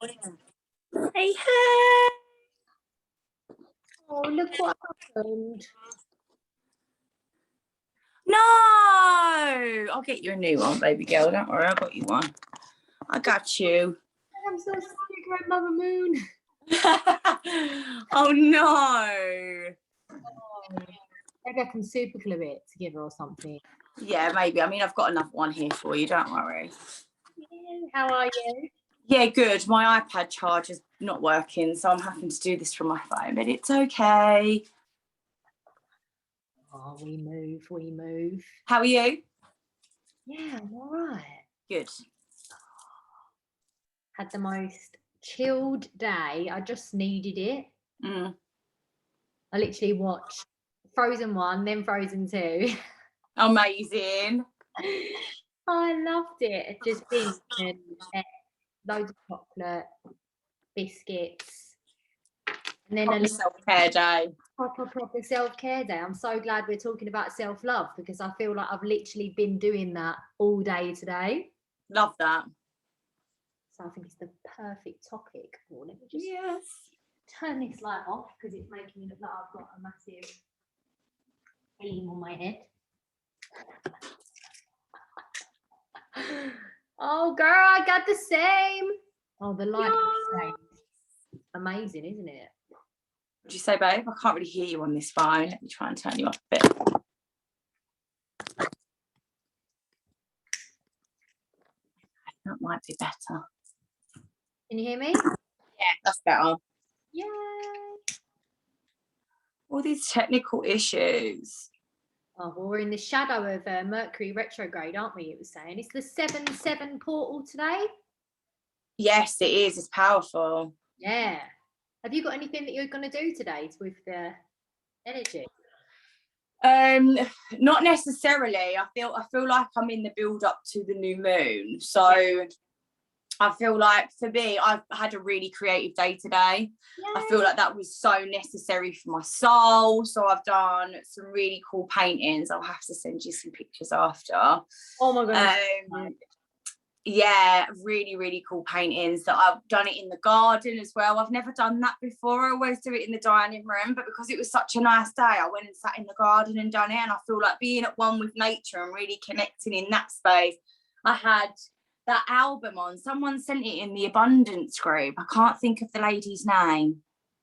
Hey, hey. Oh, look what happened. No, I'll get you a new one, baby girl. Don't worry, I got you one. I got you. I'm so sorry, Grandmother Moon. Oh no. Maybe I can super glue it together or something. Yeah, maybe. I mean, I've got another one here for you. Don't worry. Yeah, how are you? Yeah, good. My iPad charger's not working, so I'm having to do this from my phone, but it's okay. Oh, we move. How are you? Yeah, I'm all right. Good. Had the most chilled day. I just needed it. Mm. I literally watched Frozen 1, then Frozen 2. Amazing. I loved it. Just been loads of chocolate, biscuits, and then Proper self-care day. Proper self-care day. I'm so glad we're talking about self-love because I feel like I've literally been doing that all day today. Love that. So I think it's the perfect topic. Oh, let me just turn this light off because it's making me look like I've got a massive beam on my head. Oh, girl, I got the same. Oh, the light is amazing, isn't it? What'd you say, babe? I can't really hear you on this phone. Let me try and turn you up a bit. That might be better. Can you hear me? Yeah, that's better. Yay. All these technical issues. Oh, well, we're in the shadow of Mercury retrograde, aren't we? It was saying it's the 7-7 portal today. Yes, it is. It's powerful. Yeah. Have you got anything that you're going to do today with the energy? Not necessarily. I feel like I'm in the build up to the new moon. So I feel like for me, I've had a really creative day today. Yay. I feel like that was so necessary for my soul. So I've done some really cool paintings. I'll have to send you some pictures after. Oh my God. Yeah, really, really cool paintings that I've done it in the garden as well. I've never done that before. I always do it in the dining room, but because it was such a nice day, I went and sat in the garden and done it. And I feel like being at one with nature and really connecting in that space. I had that album on. Someone sent it in the abundance group. I can't think of the lady's name.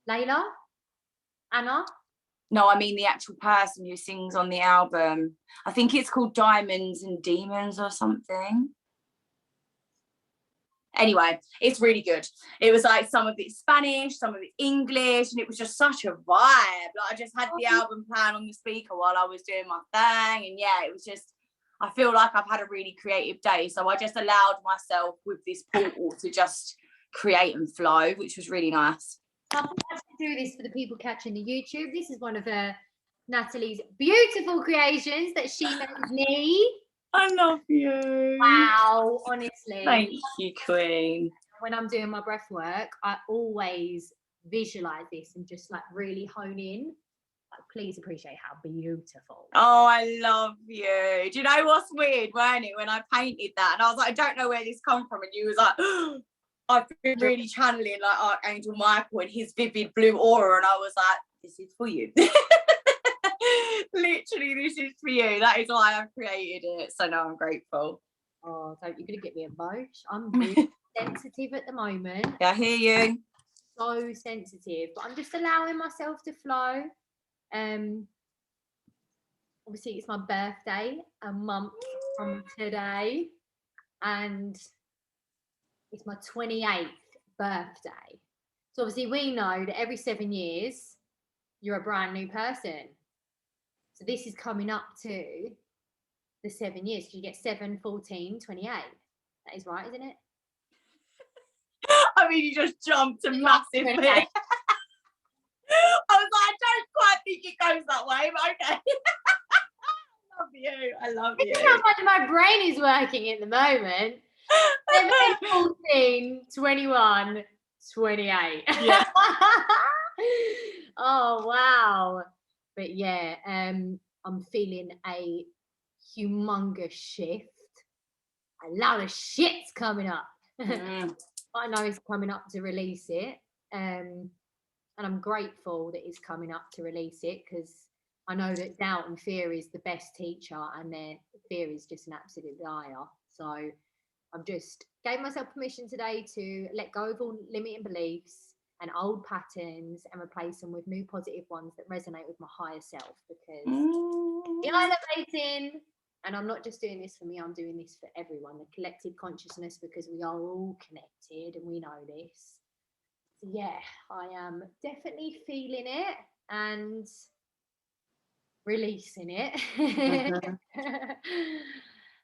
Layla? Anna? No, I mean the actual person who sings on the album. I think it's called Diamonds and Demons or something. Anyway, it's really good. It was like some of it Spanish, some of it English, and it was just such a vibe. Like I just had the album playing on the speaker while I was doing my thing. And yeah, it was just, I feel like I've had a really creative day. So I just allowed myself with this portal to just create and flow, which was really nice. I have to do this for the people catching the YouTube. This is one of Natalie's beautiful creations that she made me. I love you. Wow, honestly. Thank you, Queen. When I'm doing my breath work, I always visualize this and just like really hone in. Like, please appreciate how beautiful. Oh, I love you. Do you know what's weird, weren't it, when I painted that? And I was like, I don't know where this come from. And you was like, oh, I've been really channeling like Archangel Michael and his vivid blue aura. And I was like, this is for you. Literally, this is for you. That is why I've created it. So now I'm grateful. Oh, you're going to get me emotional. I'm really sensitive at the moment. Yeah, I hear you. So sensitive. But I'm just allowing myself to flow. Obviously, it's my birthday a month from today. And it's my 28th birthday. So obviously, we know that every 7 years, you're a brand new person. So this is coming up to the 7 years. So you get 7, 14, 28. That is right, isn't it? I mean, you just jumped a massive bit. I was like, I don't quite think it goes that way, but okay. I love you. I love you. This is how much my brain is working at the moment. 7, 14, 21, 28. Yeah. Oh, wow. But yeah, I'm feeling a humongous shift. A lot of shit's coming up. I know he's coming up to release it. And I'm grateful that he's coming up to release it, because I know that doubt and fear is the best teacher, and their fear is just an absolute liar. So I've just gave myself permission today to let go of all limiting beliefs and old patterns and replace them with new positive ones that resonate with my higher self, because you're elevating. And I'm not just doing this for me, I'm doing this for everyone, the collective consciousness, because we are all connected and we know this. So yeah, I am definitely feeling it and releasing it.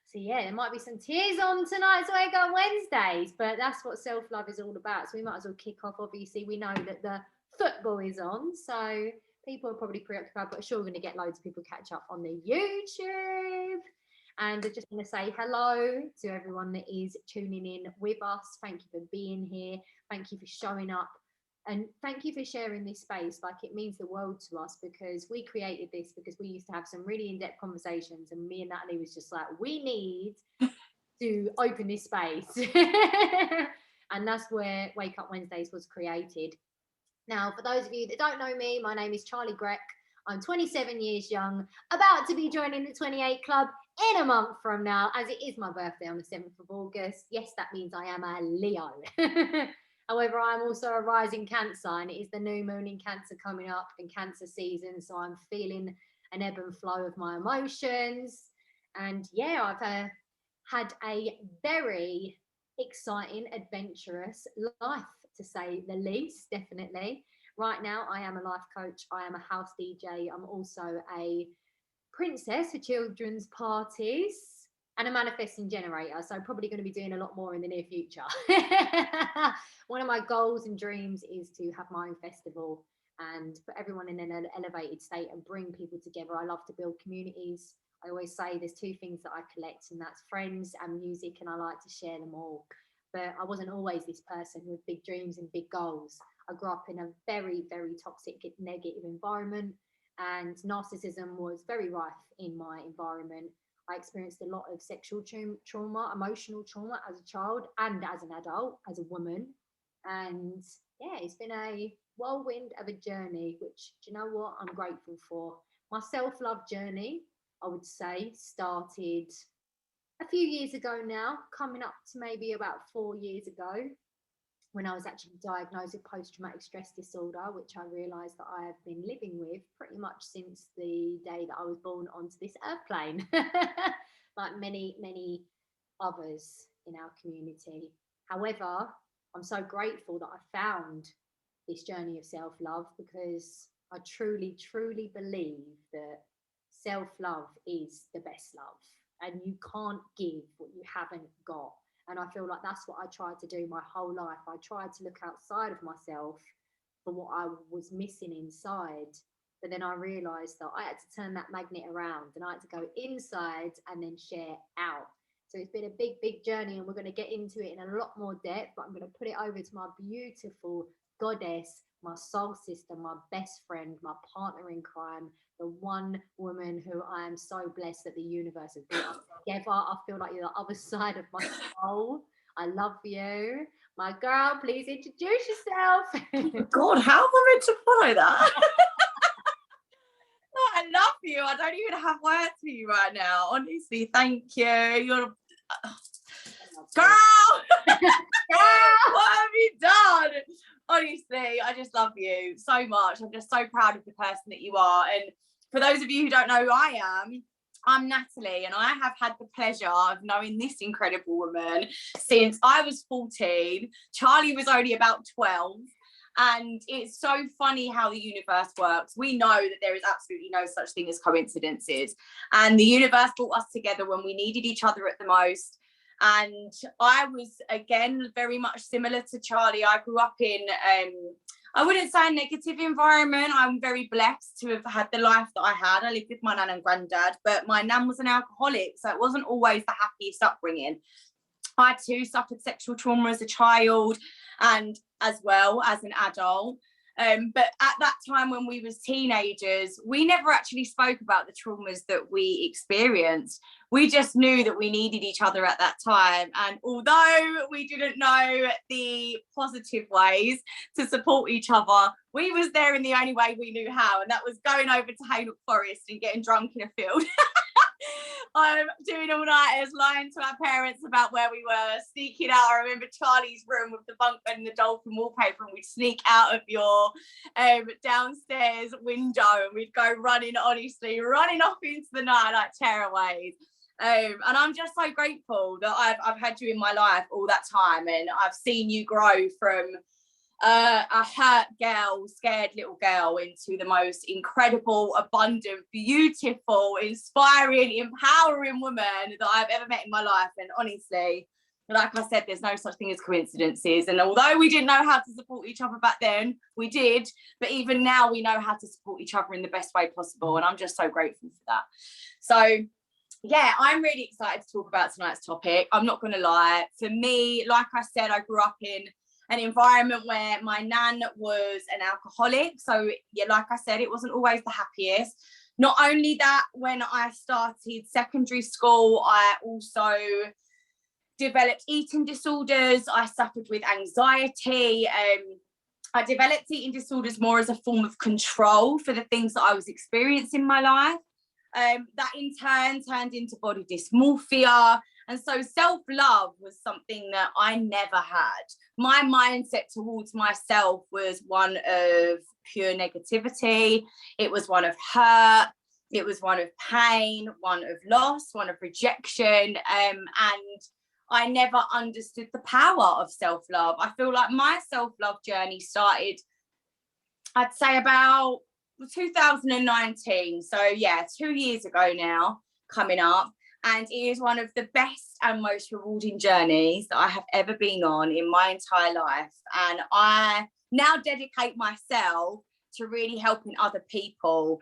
So yeah, there might be some tears on tonight's Wake Up Wednesdays, but that's what self-love is all about. So we might as well kick off. Obviously, we know that the football is on, so people are probably preoccupied, but I'm sure we're going to get loads of people catch up on the YouTube. And I just want to say hello to everyone that is tuning in with us. Thank you for being here. Thank you for showing up. And thank you for sharing this space. Like, it means the world to us, because we created this because we used to have some really in-depth conversations, and me and Natalie was just like, we need to open this space. And that's where Wake Up Wednesdays was created. Now, for those of you that don't know me, my name is Charley Grech. I'm 27 years young, about to be joining the 28 Club in a month from now, as it is my birthday on the 7th of August. Yes, that means I am a Leo. However, I'm also a rising Cancer, and it is the new moon in Cancer coming up in Cancer season. So I'm feeling an ebb and flow of my emotions. And yeah, I've had a very exciting, adventurous life, to say the least, definitely. Right now, I am a life coach. I am a house DJ. I'm also a princess for children's parties and a manifesting generator. So probably going to be doing a lot more in the near future. One of my goals and dreams is to have my own festival and put everyone in an elevated state and bring people together. I love to build communities. I always say there's two things that I collect, and that's friends and music, and I like to share them all. But I wasn't always this person with big dreams and big goals. I grew up in a very, very toxic, negative environment, and narcissism was very rife in my environment. I experienced a lot of sexual trauma, emotional trauma as a child and as an adult, as a woman. And yeah, it's been a whirlwind of a journey, which, do you know what, I'm grateful for. My self-love journey, I would say, started a few years ago now, coming up to maybe about 4 years ago, when I was actually diagnosed with post-traumatic stress disorder, which I realised that I have been living with pretty much since the day that I was born onto this earth plane, like many, many others in our community. However, I'm so grateful that I found this journey of self-love, because I truly, truly believe that self-love is the best love, and you can't give what you haven't got. And I feel like that's what I tried to do my whole life. I tried to look outside of myself for what I was missing inside. But then I realized that I had to turn that magnet around, and I had to go inside and then share out. So it's been a big, big journey, and we're going to get into it in a lot more depth, but I'm going to put it over to my beautiful goddess, my soul sister, my best friend, my partner in crime, the one woman who I am so blessed that the universe has brought us together. I feel like you're the other side of my soul. I love you. My girl, please introduce yourself. God, how am I meant to follow that? Oh, I love you. I don't even have words for you right now. Honestly, thank you. You're girl. What have you done? Honestly, I just love you so much. I'm just so proud of the person that you are. And for those of you who don't know who I am, I'm Natalie, and I have had the pleasure of knowing this incredible woman since I was 14. Charley was only about 12. And it's so funny how the universe works. We know that there is absolutely no such thing as coincidences. And the universe brought us together when we needed each other at the most. And I was, again, very much similar to Charley. I grew up in, I wouldn't say a negative environment. I'm very blessed to have had the life that I had. I lived with my nan and granddad, but my nan was an alcoholic, so it wasn't always the happiest upbringing. I too suffered sexual trauma as a child and as well as an adult. But at that time when we was teenagers, we never actually spoke about the traumas that we experienced. We just knew that we needed each other at that time. And although we didn't know the positive ways to support each other, we was there in the only way we knew how, and that was going over to Haynhook Forest and getting drunk in a field. Doing all-nighters, lying to our parents about where we were, sneaking out. I remember Charley's room with the bunk bed and the dolphin wallpaper, and we'd sneak out of your downstairs window, and we'd go running off into the night like tearaways. And I'm just so grateful that I've had you in my life all that time, and I've seen you grow from a hurt girl, scared little girl, into the most incredible, abundant, beautiful, inspiring, empowering woman that I've ever met in my life. And honestly, like I said, there's no such thing as coincidences. And although we didn't know how to support each other back then, we did. But even now we know how to support each other in the best way possible. And I'm just so grateful for that. So yeah, I'm really excited to talk about tonight's topic. I'm not going to lie. For me, like I said, I grew up in an environment where my nan was an alcoholic. So yeah, like I said, it wasn't always the happiest. Not only that, when I started secondary school, I also developed eating disorders. I suffered with anxiety. I developed eating disorders more as a form of control for the things that I was experiencing in my life. That in turn turned into body dysmorphia. And so self-love was something that I never had. My mindset towards myself was one of pure negativity. It was one of hurt. It was one of pain, one of loss, one of rejection. And I never understood the power of self-love. I feel like my self-love journey started, I'd say, about 2019. So yeah, 2 years ago now, coming up. And it is one of the best and most rewarding journeys that I have ever been on in my entire life. And I now dedicate myself to really helping other people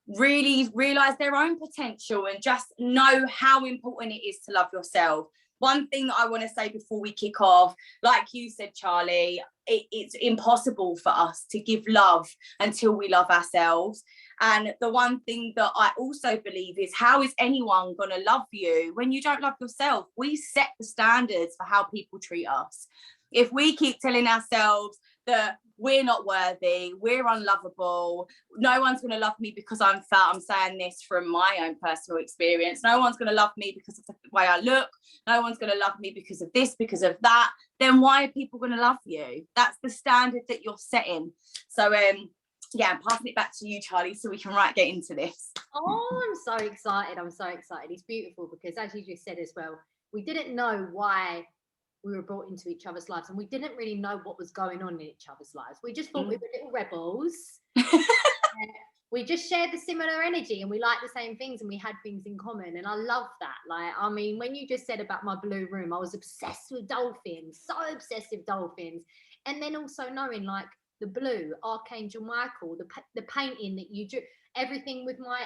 really realize their own potential and just know how important it is to love yourself. One thing that I want to say before we kick off, like you said, Charley, it's impossible for us to give love until we love ourselves. And the one thing that I also believe is, how is anyone going to love you when you don't love yourself? We set the standards for how people treat us. If we keep telling ourselves that we're not worthy, we're unlovable, no one's going to love me because I'm fat. I'm saying this from my own personal experience. No one's going to love me because of the way I look. No one's going to love me because of this, because of that. Then why are people going to love you? That's the standard that you're setting. So, yeah, I'm passing it back to you, Charley, so we can get into this. Oh, I'm so excited. It's beautiful because, as you just said as well, we didn't know why we were brought into each other's lives, and we didn't really know what was going on in each other's lives. We just thought we were little rebels. We just shared the similar energy, and we liked the same things, and we had things in common. And I love that. Like, I mean, when you just said about my blue room, I was obsessed with dolphins, so obsessed with dolphins. And then also knowing, like, the blue, Archangel Michael, the painting that you drew, everything with my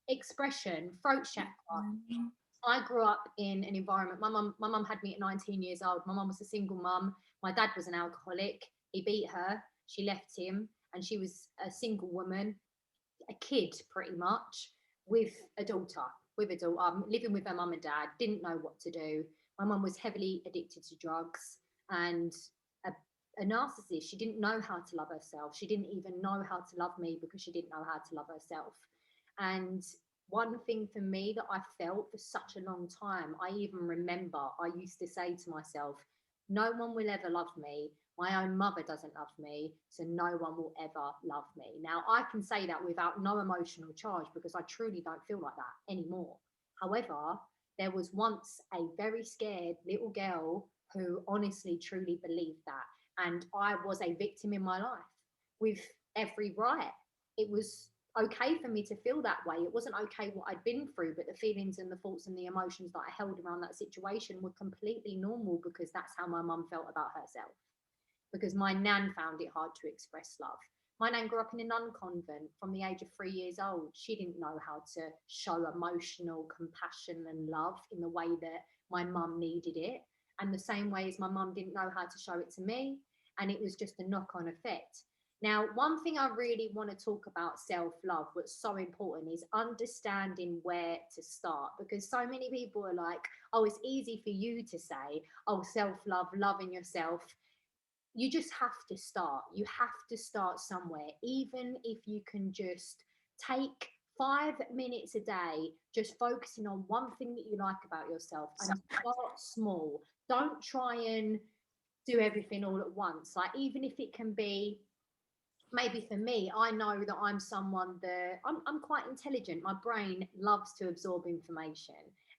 expression, throat chakra. I grew up in an environment. My mum had me at 19 years old. My mum was a single mum. My dad was an alcoholic. He beat her. She left him, and she was a single woman, a kid pretty much, with a daughter. Living with her mum and dad. Didn't know what to do. My mum was heavily addicted to drugs and a narcissist. She didn't know how to love herself. She didn't even know how to love me because she didn't know how to love herself. And one thing for me that I felt for such a long time, I even remember I used to say to myself, no one will ever love me. My own mother doesn't love me, so no one will ever love me. Now, I can say that without no emotional charge because I truly don't feel like that anymore. However, there was once a very scared little girl who honestly, truly believed that. And I was a victim in my life with every right. It was okay for me to feel that way. It wasn't okay what I'd been through, but the feelings and the thoughts and the emotions that I held around that situation were completely normal because that's how my mum felt about herself. Because my nan found it hard to express love. My nan grew up in a nun convent from the age of 3 years old. She didn't know how to show emotional compassion and love in the way that my mum needed it. And the same way as my mum didn't know how to show it to me. And it was just a knock-on effect. Now, one thing I really want to talk about self-love, what's so important, is understanding where to start, because so many people are like, oh, it's easy for you to say, oh, self-love, loving yourself. You just have to start. You have to start somewhere, even if you can just take 5 minutes a day, just focusing on one thing that you like about yourself, and start small. Don't try and do everything all at once. Like, even if it can be, maybe for me, I know that I'm someone that I'm quite intelligent. My brain loves to absorb information,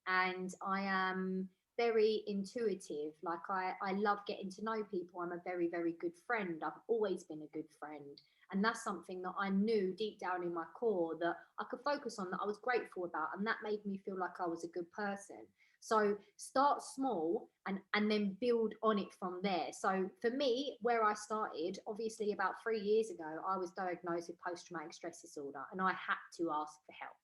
and I am very intuitive. Like, I love getting to know people. I'm a very, very good friend. I've always been a good friend. And that's something that I knew deep down in my core that I could focus on, that I was grateful about. And that made me feel like I was a good person. So start small and then build on it from there. So for me, where I started, obviously about 3 years ago, I was diagnosed with post-traumatic stress disorder, and I had to ask for help.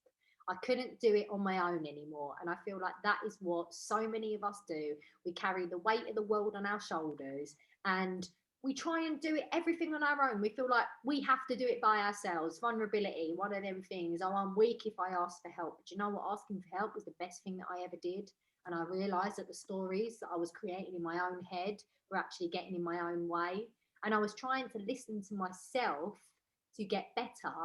I couldn't do it on my own anymore. And I feel like that is what so many of us do. We carry the weight of the world on our shoulders, and we try and do it everything on our own. We feel like we have to do it by ourselves. Vulnerability, one of them things. Oh, I'm weak if I ask for help. But you know what? Asking for help was the best thing that I ever did. And I realized that the stories that I was creating in my own head were actually getting in my own way. And I was trying to listen to myself to get better,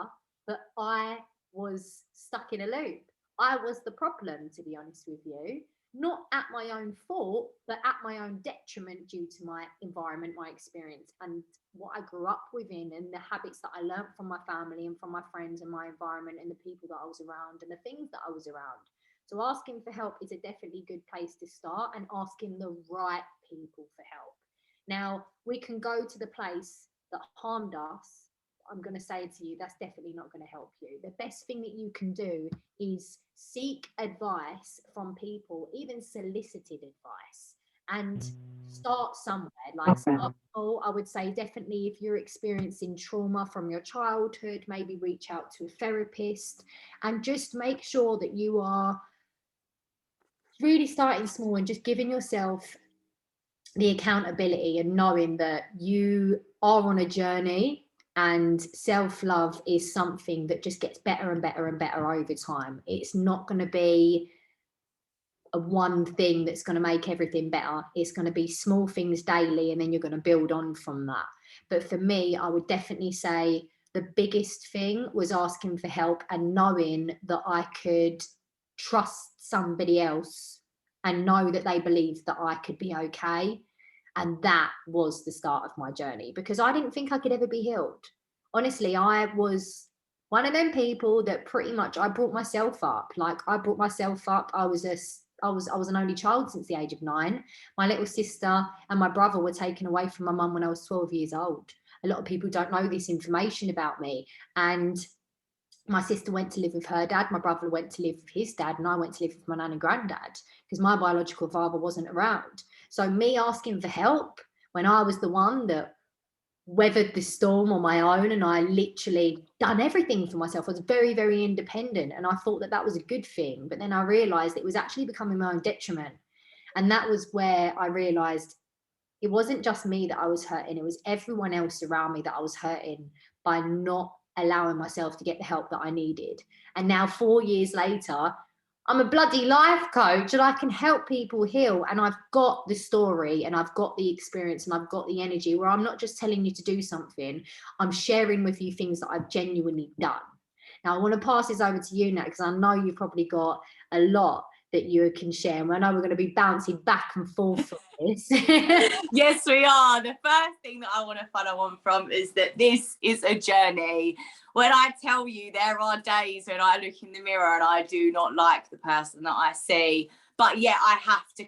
but I was stuck in a loop. I was the problem, to be honest with you. Not at my own fault, but at my own detriment due to my environment, my experience, and what I grew up within, and the habits that I learned from my family and from my friends and my environment and the people that I was around and the things that I was around. So asking for help is a definitely good place to start, and asking the right people for help. Now, we can go to the place that harmed us. I'm going to say to you, that's definitely not going to help you. The best thing that you can do is seek advice from people, even solicited advice, and start somewhere. Like, start small. I would say definitely, if you're experiencing trauma from your childhood, maybe reach out to a therapist, and just make sure that you are really starting small and just giving yourself the accountability and knowing that you are on a journey, and self-love is something that just gets better and better and better over time. It's not going to be a one thing that's going to make everything better. It's going to be small things daily, and then you're going to build on from that. But for me, I would definitely say the biggest thing was asking for help and knowing that I could trust somebody else and know that they believed that I could be okay. And that was the start of my journey, because I didn't think I could ever be healed. Honestly, I was one of them people that pretty much, I brought myself up. Like, I brought myself up. I was an only child since the age of 9. My little sister and my brother were taken away from my mum when I was 12 years old. A lot of people don't know this information about me. And my sister went to live with her dad, my brother went to live with his dad, and I went to live with my nan and granddad because my biological father wasn't around. So me asking for help when I was the one that weathered the storm on my own, and I literally done everything for myself. I was very, very independent, and I thought that that was a good thing. But then I realized it was actually becoming my own detriment. And that was where I realized it wasn't just me that I was hurting, it was everyone else around me that I was hurting by not allowing myself to get the help that I needed. And now 4 years later, I'm a bloody life coach, and I can help people heal. And I've got the story, and I've got the experience, and I've got the energy where I'm not just telling you to do something, I'm sharing with you things that I've genuinely done. Now I want to pass this over to you, Nat, because I know you've probably got a lot that you can share. And I know we're going to be bouncing back and forth from this. Yes, we are. The first thing that I want to follow on from is that this is a journey. When I tell you, there are days when I look in the mirror and I do not like the person that I see, but yet I have to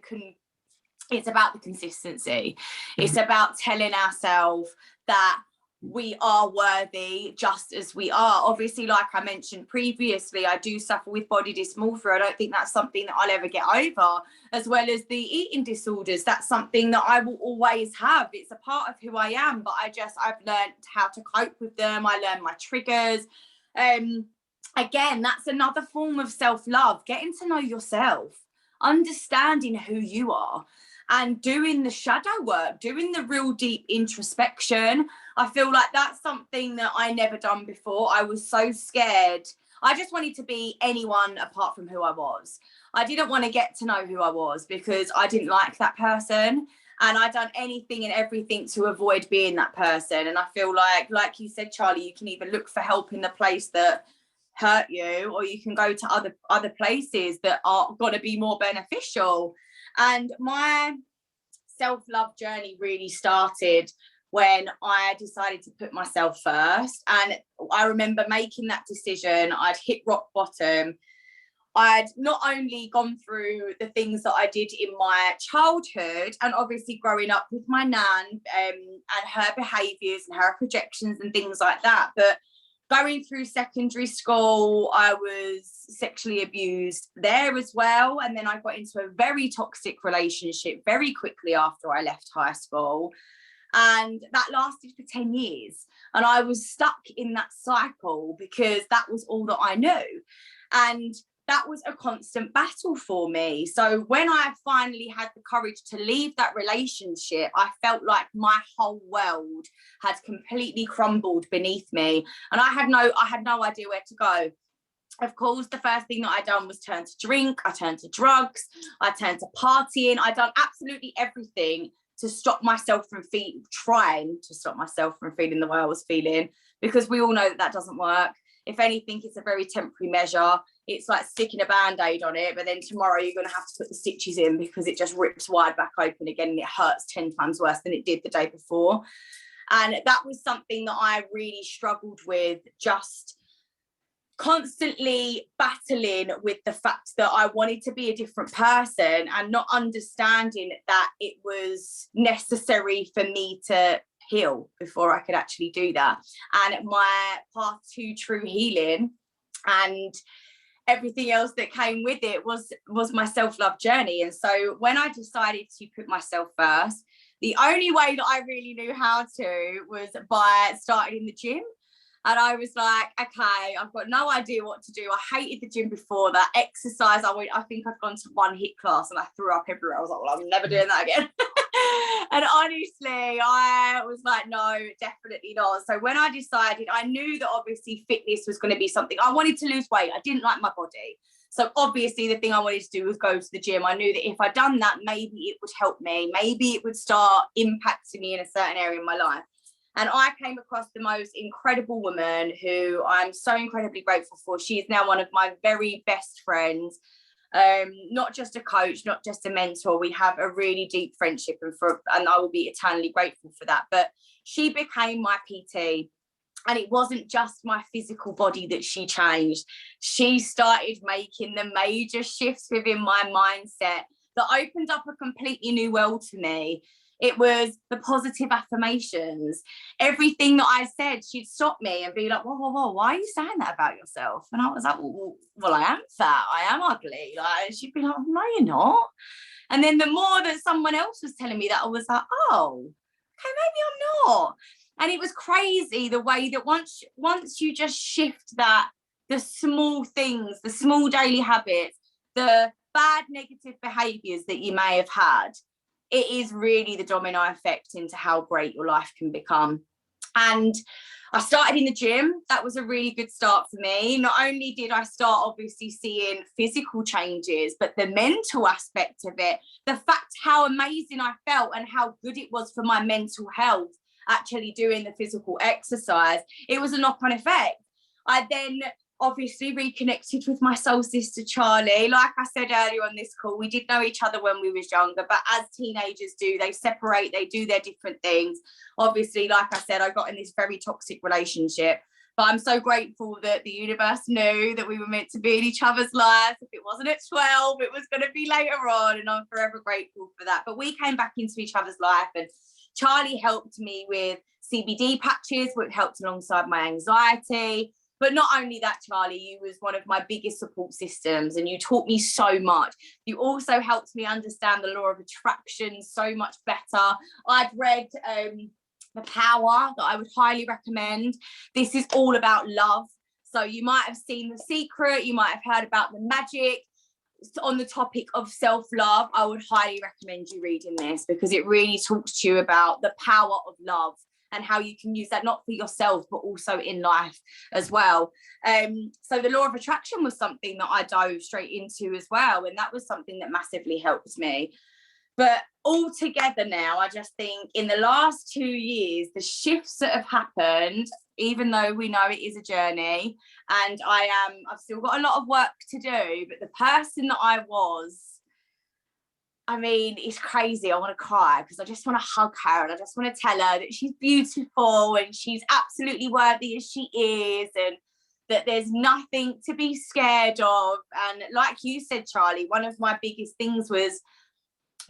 it's about the consistency. It's about telling ourselves that we are worthy just as we are. Obviously, like I mentioned previously, I do suffer with body dysmorphia. I don't think that's something that I'll ever get over, as well as the eating disorders. That's something that I will always have. It's a part of who I am, but I've learned how to cope with them. I learned my triggers. Again, that's another form of self-love, getting to know yourself, understanding who you are. and doing the shadow work, doing the real deep introspection. I feel like that's something that I never done before. I was so scared. I just wanted to be anyone apart from who I was. I didn't want to get to know who I was because I didn't like that person. And I'd done anything and everything to avoid being that person. And I feel like you said, Charlie, you can either look for help in the place that hurt you, or you can go to other places that are going to be more beneficial. And my self-love journey really started when I decided to put myself first. And I remember making that decision. I'd hit rock bottom. I'd not only gone through the things that I did in my childhood and obviously growing up with my nan and her behaviours and her projections and things like that, but going through secondary school, I was sexually abused there as well. And then I got into a very toxic relationship very quickly after I left high school. And that lasted for 10 years. And I was stuck in that cycle because that was all that I knew. And that was a constant battle for me. So when I finally had the courage to leave that relationship, I felt like my whole world had completely crumbled beneath me. And I had no idea where to go. Of course, the first thing that I done was turn to drink. I turned to drugs. I turned to partying. I done absolutely everything to stop myself from trying to stop myself from feeling the way I was feeling, because we all know that doesn't work. If anything, it's a very temporary measure. It's like sticking a band-aid on it, but then tomorrow you're going to have to put the stitches in because it just rips wide back open again and it hurts 10 times worse than it did the day before. And that was something that I really struggled with, just constantly battling with the fact that I wanted to be a different person and not understanding that it was necessary for me to heal before I could actually do that. And my path to true healing and everything else that came with it was my self-love journey. And so when I decided to put myself first, the only way that I really knew how to was by starting in the gym. And I was like, okay, I've got no idea what to do. I hated the gym before that. Exercise, I think I'd gone to one HIIT class and I threw up everywhere. I was like, well, I'm never doing that again. And honestly, I was like, no, definitely not. So when I decided, I knew that obviously fitness was going to be something. I wanted to lose weight. I didn't like my body. So obviously the thing I wanted to do was go to the gym. I knew that if I'd done that, maybe it would help me. Maybe it would start impacting me in a certain area in my life. And I came across the most incredible woman who I'm so incredibly grateful for. She is now one of my very best friends. Not just a coach, not just a mentor. We have a really deep friendship, and I will be eternally grateful for that. But she became my PT. And it wasn't just my physical body that she changed. She started making the major shifts within my mindset that opened up a completely new world to me. It was the positive affirmations. Everything that I said, she'd stop me and be like, whoa, why are you saying that about yourself? And I was like, well, I am fat, I am ugly. Like, she'd be like, no, you're not. And then the more that someone else was telling me that, I was like, oh, okay, maybe I'm not. And it was crazy the way that once you just shift that, the small things, the small daily habits, the bad negative behaviours that you may have had, it is really the domino effect into how great your life can become. And I started in the gym. That was a really good start for me. Not only did I start obviously seeing physical changes, but the mental aspect of it, the fact how amazing I felt and how good it was for my mental health, actually doing the physical exercise, it was a knock-on effect. I then obviously reconnected with my soul sister Charley. Like I said earlier on this call, we did know each other when we was younger, but as teenagers do, they separate, they do their different things. Obviously, like I said, I got in this very toxic relationship, but I'm so grateful that the universe knew that we were meant to be in each other's lives. If it wasn't at 12, it was going to be later on, and I'm forever grateful for that. But we came back into each other's life, and Charley helped me with CBD patches, which helped alongside my anxiety. But not only that, Charley, you was one of my biggest support systems and you taught me so much. You also helped me understand the law of attraction so much better. I'd read The Power, that I would highly recommend. This is all about love. So you might have seen The Secret, you might have heard about the magic. on the topic of self-love, I would highly recommend you reading this, because it really talks to you about the power of love and how you can use that not for yourself but also in life as well. So the law of attraction was something that I dove straight into as well, and that was something that massively helped me. But altogether now, I just think in the last 2 years, the shifts that have happened, even though we know it is a journey, and I've still got a lot of work to do, but the person that I was, I mean, it's crazy. I want to cry because I just want to hug her, and I just want to tell her that she's beautiful and she's absolutely worthy as she is, and that there's nothing to be scared of. And like you said, Charley, one of my biggest things was,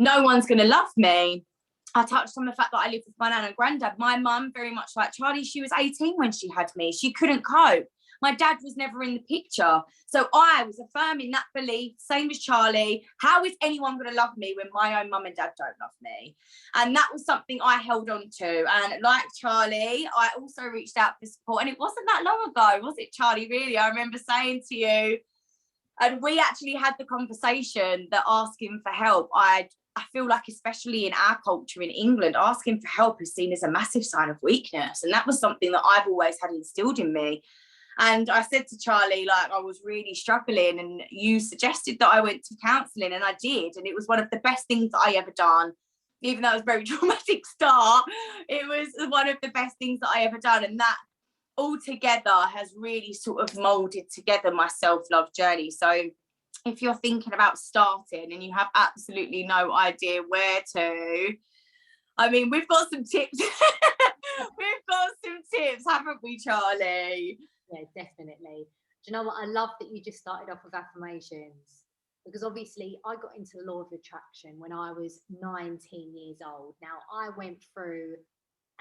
no one's going to love me. I touched on the fact that I live with my nan and granddad. My mum, very much like Charley, she was 18 when she had me. She couldn't cope. My dad was never in the picture. So I was affirming that belief, same as Charley. How is anyone going to love me when my own mum and dad don't love me? And that was something I held on to. And like Charley, I also reached out for support. And it wasn't that long ago, was it, Charley? Really, I remember saying to you, and we actually had the conversation that asking for help, I feel like, especially in our culture in England, asking for help is seen as a massive sign of weakness. And that was something that I've always had instilled in me. And I said to Charley, like, I was really struggling, and you suggested that I went to counselling, and I did. And it was one of the best things that I ever done. Even though it was a very traumatic start, it was one of the best things that I ever done. And that altogether has really sort of moulded together my self-love journey. So if you're thinking about starting and you have absolutely no idea where to, I mean, we've got some tips. We've got some tips, haven't we, Charley? Yeah, definitely. Do you know what? I love that you just started off with affirmations, because obviously I got into the law of attraction when I was 19 years old. Now, I went through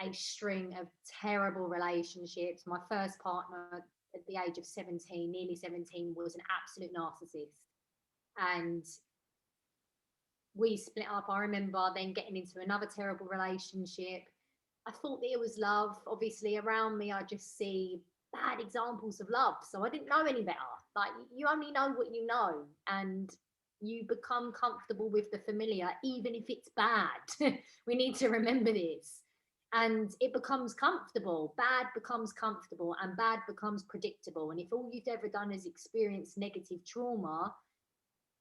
a string of terrible relationships. My first partner at the age of 17, nearly 17, was an absolute narcissist. And we split up. I remember then getting into another terrible relationship. I thought that it was love. Obviously, around me, I just see bad examples of love. So I didn't know any better. Like, you only know what you know, and you become comfortable with the familiar, even if it's bad. We need to remember this. And it becomes comfortable. Bad becomes comfortable, and bad becomes predictable. And if all you've ever done is experience negative trauma,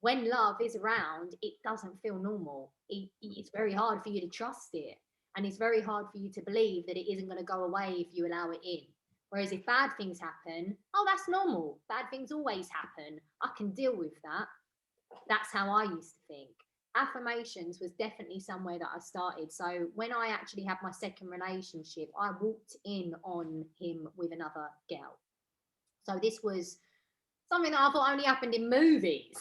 when love is around, it doesn't feel normal. It's very hard for you to trust it. And it's very hard for you to believe that it isn't going to go away if you allow it in. Whereas if bad things happen, oh, that's normal. Bad things always happen. I can deal with that. That's how I used to think. Affirmations was definitely somewhere that I started. So when I actually had my second relationship, I walked in on him with another girl. So this was something that I thought only happened in movies.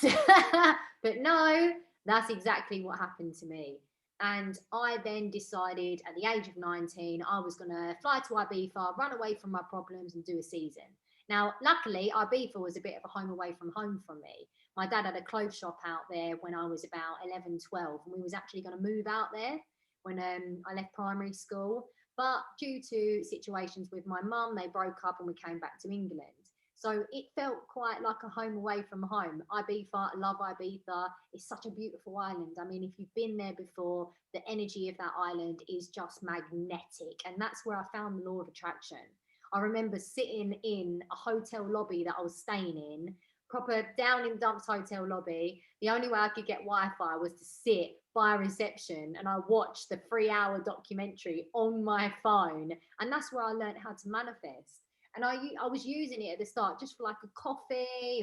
But no, that's exactly what happened to me. And I then decided at the age of 19, I was going to fly to Ibiza, run away from my problems and do a season. Now, luckily, Ibiza was a bit of a home away from home from me. My dad had a clothes shop out there when I was about 11, 12, and we was actually going to move out there when I left primary school. But due to situations with my mum, they broke up and we came back to England. So it felt quite like a home away from home. Ibiza, I love Ibiza. It's such a beautiful island. I mean, if you've been there before, the energy of that island is just magnetic. And that's where I found the law of attraction. I remember sitting in a hotel lobby that I was staying in, proper down in dumps hotel lobby. The only way I could get Wi-Fi was to sit by a reception, and I watched the 3-hour documentary on my phone. And that's where I learned how to manifest. And I was using it at the start just for like a coffee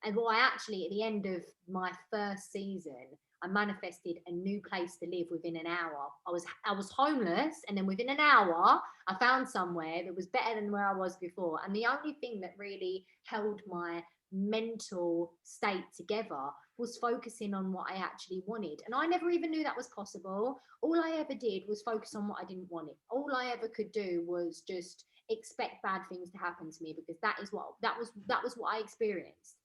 and I actually, at the end of my first season, I manifested a new place to live within an hour. I was homeless, and then within an hour, I found somewhere that was better than where I was before. And the only thing that really held my mental state together was focusing on what I actually wanted. And I never even knew that was possible. All I ever did was focus on what I didn't want. All I ever could do was just expect bad things to happen to me, because that was what I experienced.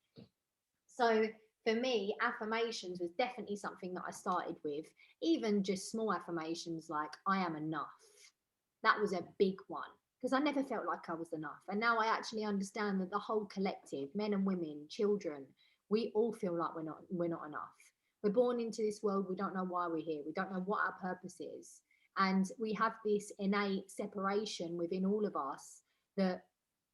So for me, affirmations was definitely something that I started with. Even just small affirmations like I am enough. That was a big one, because I never felt like I was enough. And now I actually understand that the whole collective, men and women, children, we all feel like we're not enough. We're born into this world, we don't know why we're here, we don't know what our purpose is, and we have this innate separation within all of us that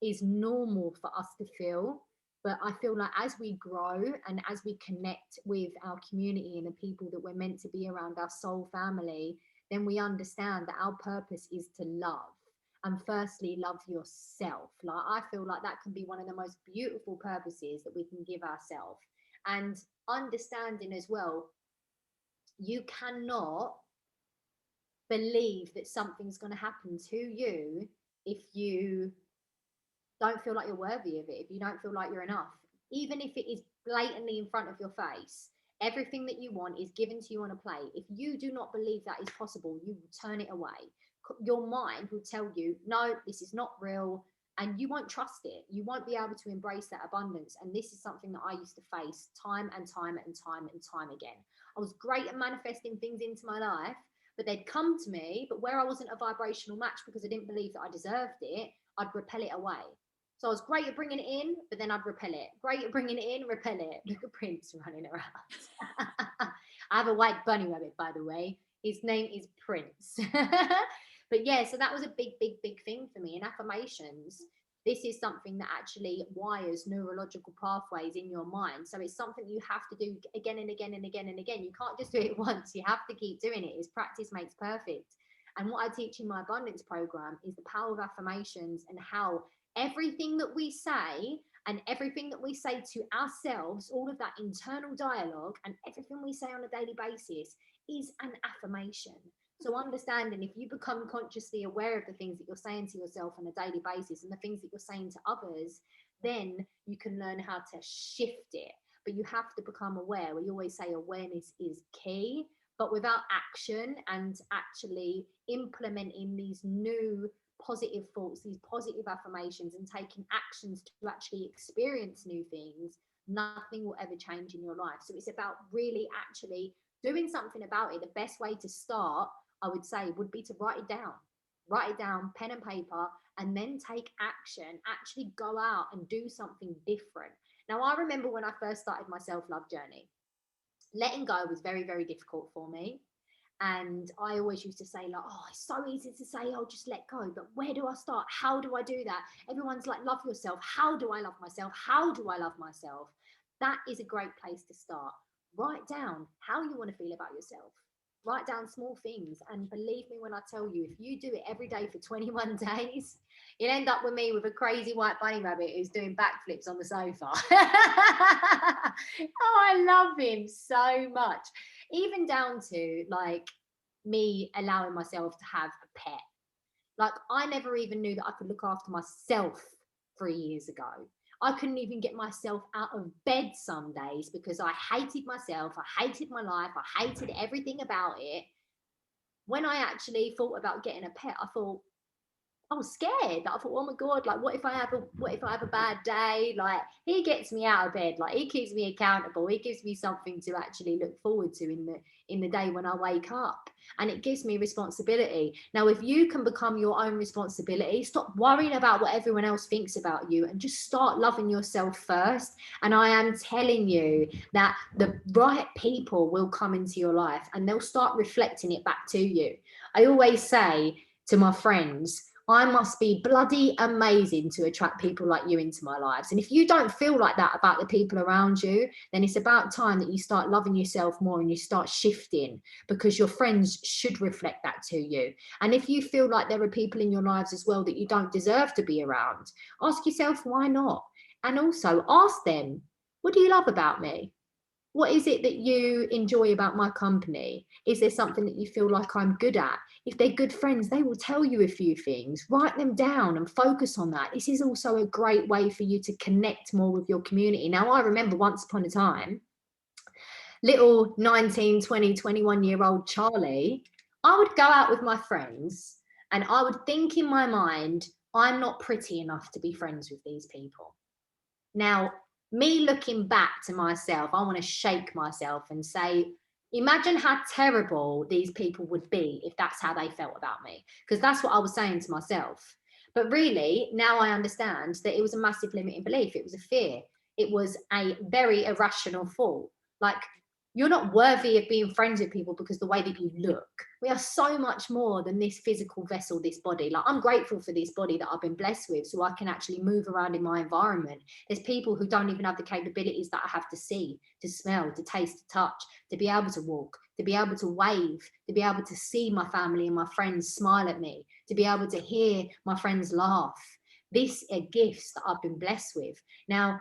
is normal for us to feel. But I feel like as we grow and as we connect with our community and the people that we're meant to be around, our soul family, then we understand that our purpose is to love. And firstly, love yourself. Like, I feel like that can be one of the most beautiful purposes that we can give ourselves. And understanding as well, you cannot believe that something's going to happen to you if you don't feel like you're worthy of it, if you don't feel like you're enough, even if it is blatantly in front of your face. Everything that you want is given to you on a plate. If you do not believe that is possible, you will turn it away. Your mind will tell you, no, this is not real, and you won't trust it. You won't be able to embrace that abundance. And this is something that I used to face time and time and time and time again. I was great at manifesting things into my life, but they'd come to me, but where I wasn't a vibrational match because I didn't believe that I deserved it, I'd repel it away. So I was great at bringing it in, but then I'd repel it. Great at bringing it in, repel it. Look at Prince running around. I have a white bunny rabbit, by the way. His name is Prince. But yeah, so that was a big, big, big thing for me. And affirmations, this is something that actually wires neurological pathways in your mind. So it's something you have to do again and again and again and again. You can't just do it once. You have to keep doing it. It's practice makes perfect. And what I teach in my abundance program is the power of affirmations and how everything that we say and everything that we say to ourselves, all of that internal dialogue and everything we say on a daily basis is an affirmation. So understanding, if you become consciously aware of the things that you're saying to yourself on a daily basis and the things that you're saying to others, then you can learn how to shift it. But you have to become aware. We always say awareness is key, but without action and actually implementing these new positive thoughts, these positive affirmations, and taking actions to actually experience new things, nothing will ever change in your life. So it's about really actually doing something about it. The best way to start, I would say, would be to write it down, pen and paper, and then take action. Actually go out and do something different. Now, I remember when I first started my self-love journey, letting go was very, very difficult for me. And I always used to say, like, oh, it's so easy to say, oh, just let go. But where do I start? How do I do that? Everyone's like, love yourself. How do I love myself? How do I love myself? That is a great place to start. Write down how you want to feel about yourself. Write down small things. And believe me when I tell you, if you do it every day for 21 days, you'll end up with me with a crazy white bunny rabbit who's doing backflips on the sofa. Oh, I love him so much. Even down to like me allowing myself to have a pet. Like, I never even knew that I could look after myself 3 years ago. I couldn't even get myself out of bed some days because I hated myself. I hated my life. I hated everything about it. When I actually thought about getting a pet, I was scared. I thought, oh my God, like, what if I have a bad day? Like, he gets me out of bed. Like, he keeps me accountable. He gives me something to actually look forward to in the day when I wake up. And it gives me responsibility. Now, if you can become your own responsibility, stop worrying about what everyone else thinks about you and just start loving yourself first. And I am telling you that the right people will come into your life and they'll start reflecting it back to you. I always say to my friends, I must be bloody amazing to attract people like you into my lives. And if you don't feel like that about the people around you, then it's about time that you start loving yourself more and you start shifting, because your friends should reflect that to you. And if you feel like there are people in your lives as well that you don't deserve to be around, ask yourself, why not? And also ask them, what do you love about me? What is it that you enjoy about my company? Is there something that you feel like I'm good at? If they're good friends, they will tell you a few things. Write them down and focus on that. This is also a great way for you to connect more with your community. Now, I remember once upon a time, little 19, 20, 21-year-old Charley, I would go out with my friends and I would think in my mind, I'm not pretty enough to be friends with these people. Now, me looking back to myself, I want to shake myself and say, imagine how terrible these people would be if that's how they felt about me. Because that's what I was saying to myself. But really, now I understand that it was a massive limiting belief. It was a fear. it was a very irrational thought. Like, you're not worthy of being friends with people because the way that you look. We are so much more than this physical vessel, this body. Like, I'm grateful for this body that I've been blessed with, so I can actually move around in my environment. There's people who don't even have the capabilities that I have to see, to smell, to taste, to touch, to be able to walk, to be able to wave, to be able to see my family and my friends smile at me, to be able to hear my friends laugh. These are gifts that I've been blessed with. Now,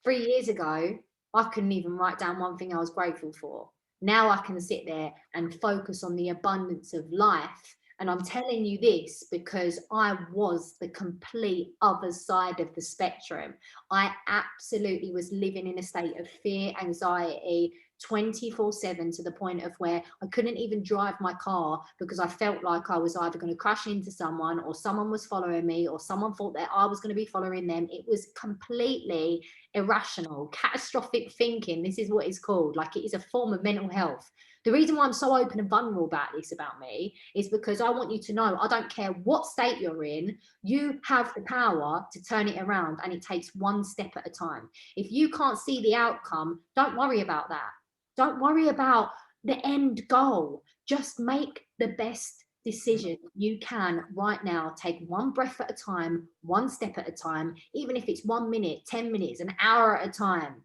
3 years ago, I couldn't even write down one thing I was grateful for. Now I can sit there and focus on the abundance of life. And I'm telling you this because I was the complete other side of the spectrum. I absolutely was living in a state of fear, anxiety, 24/7, to the point of where I couldn't even drive my car because I felt like I was either going to crash into someone, or someone was following me, or someone thought that I was going to be following them. It was completely irrational, catastrophic thinking. This is what it's called. Like, it is a form of mental health. The reason why I'm so open and vulnerable about this about me is because I want you to know, I don't care what state you're in, you have the power to turn it around, and it takes one step at a time. If you can't see the outcome, don't worry about that. Don't worry about the end goal. Just make the best decision you can right now. Take one breath at a time, one step at a time, even if it's 1 minute, 10 minutes, an hour at a time.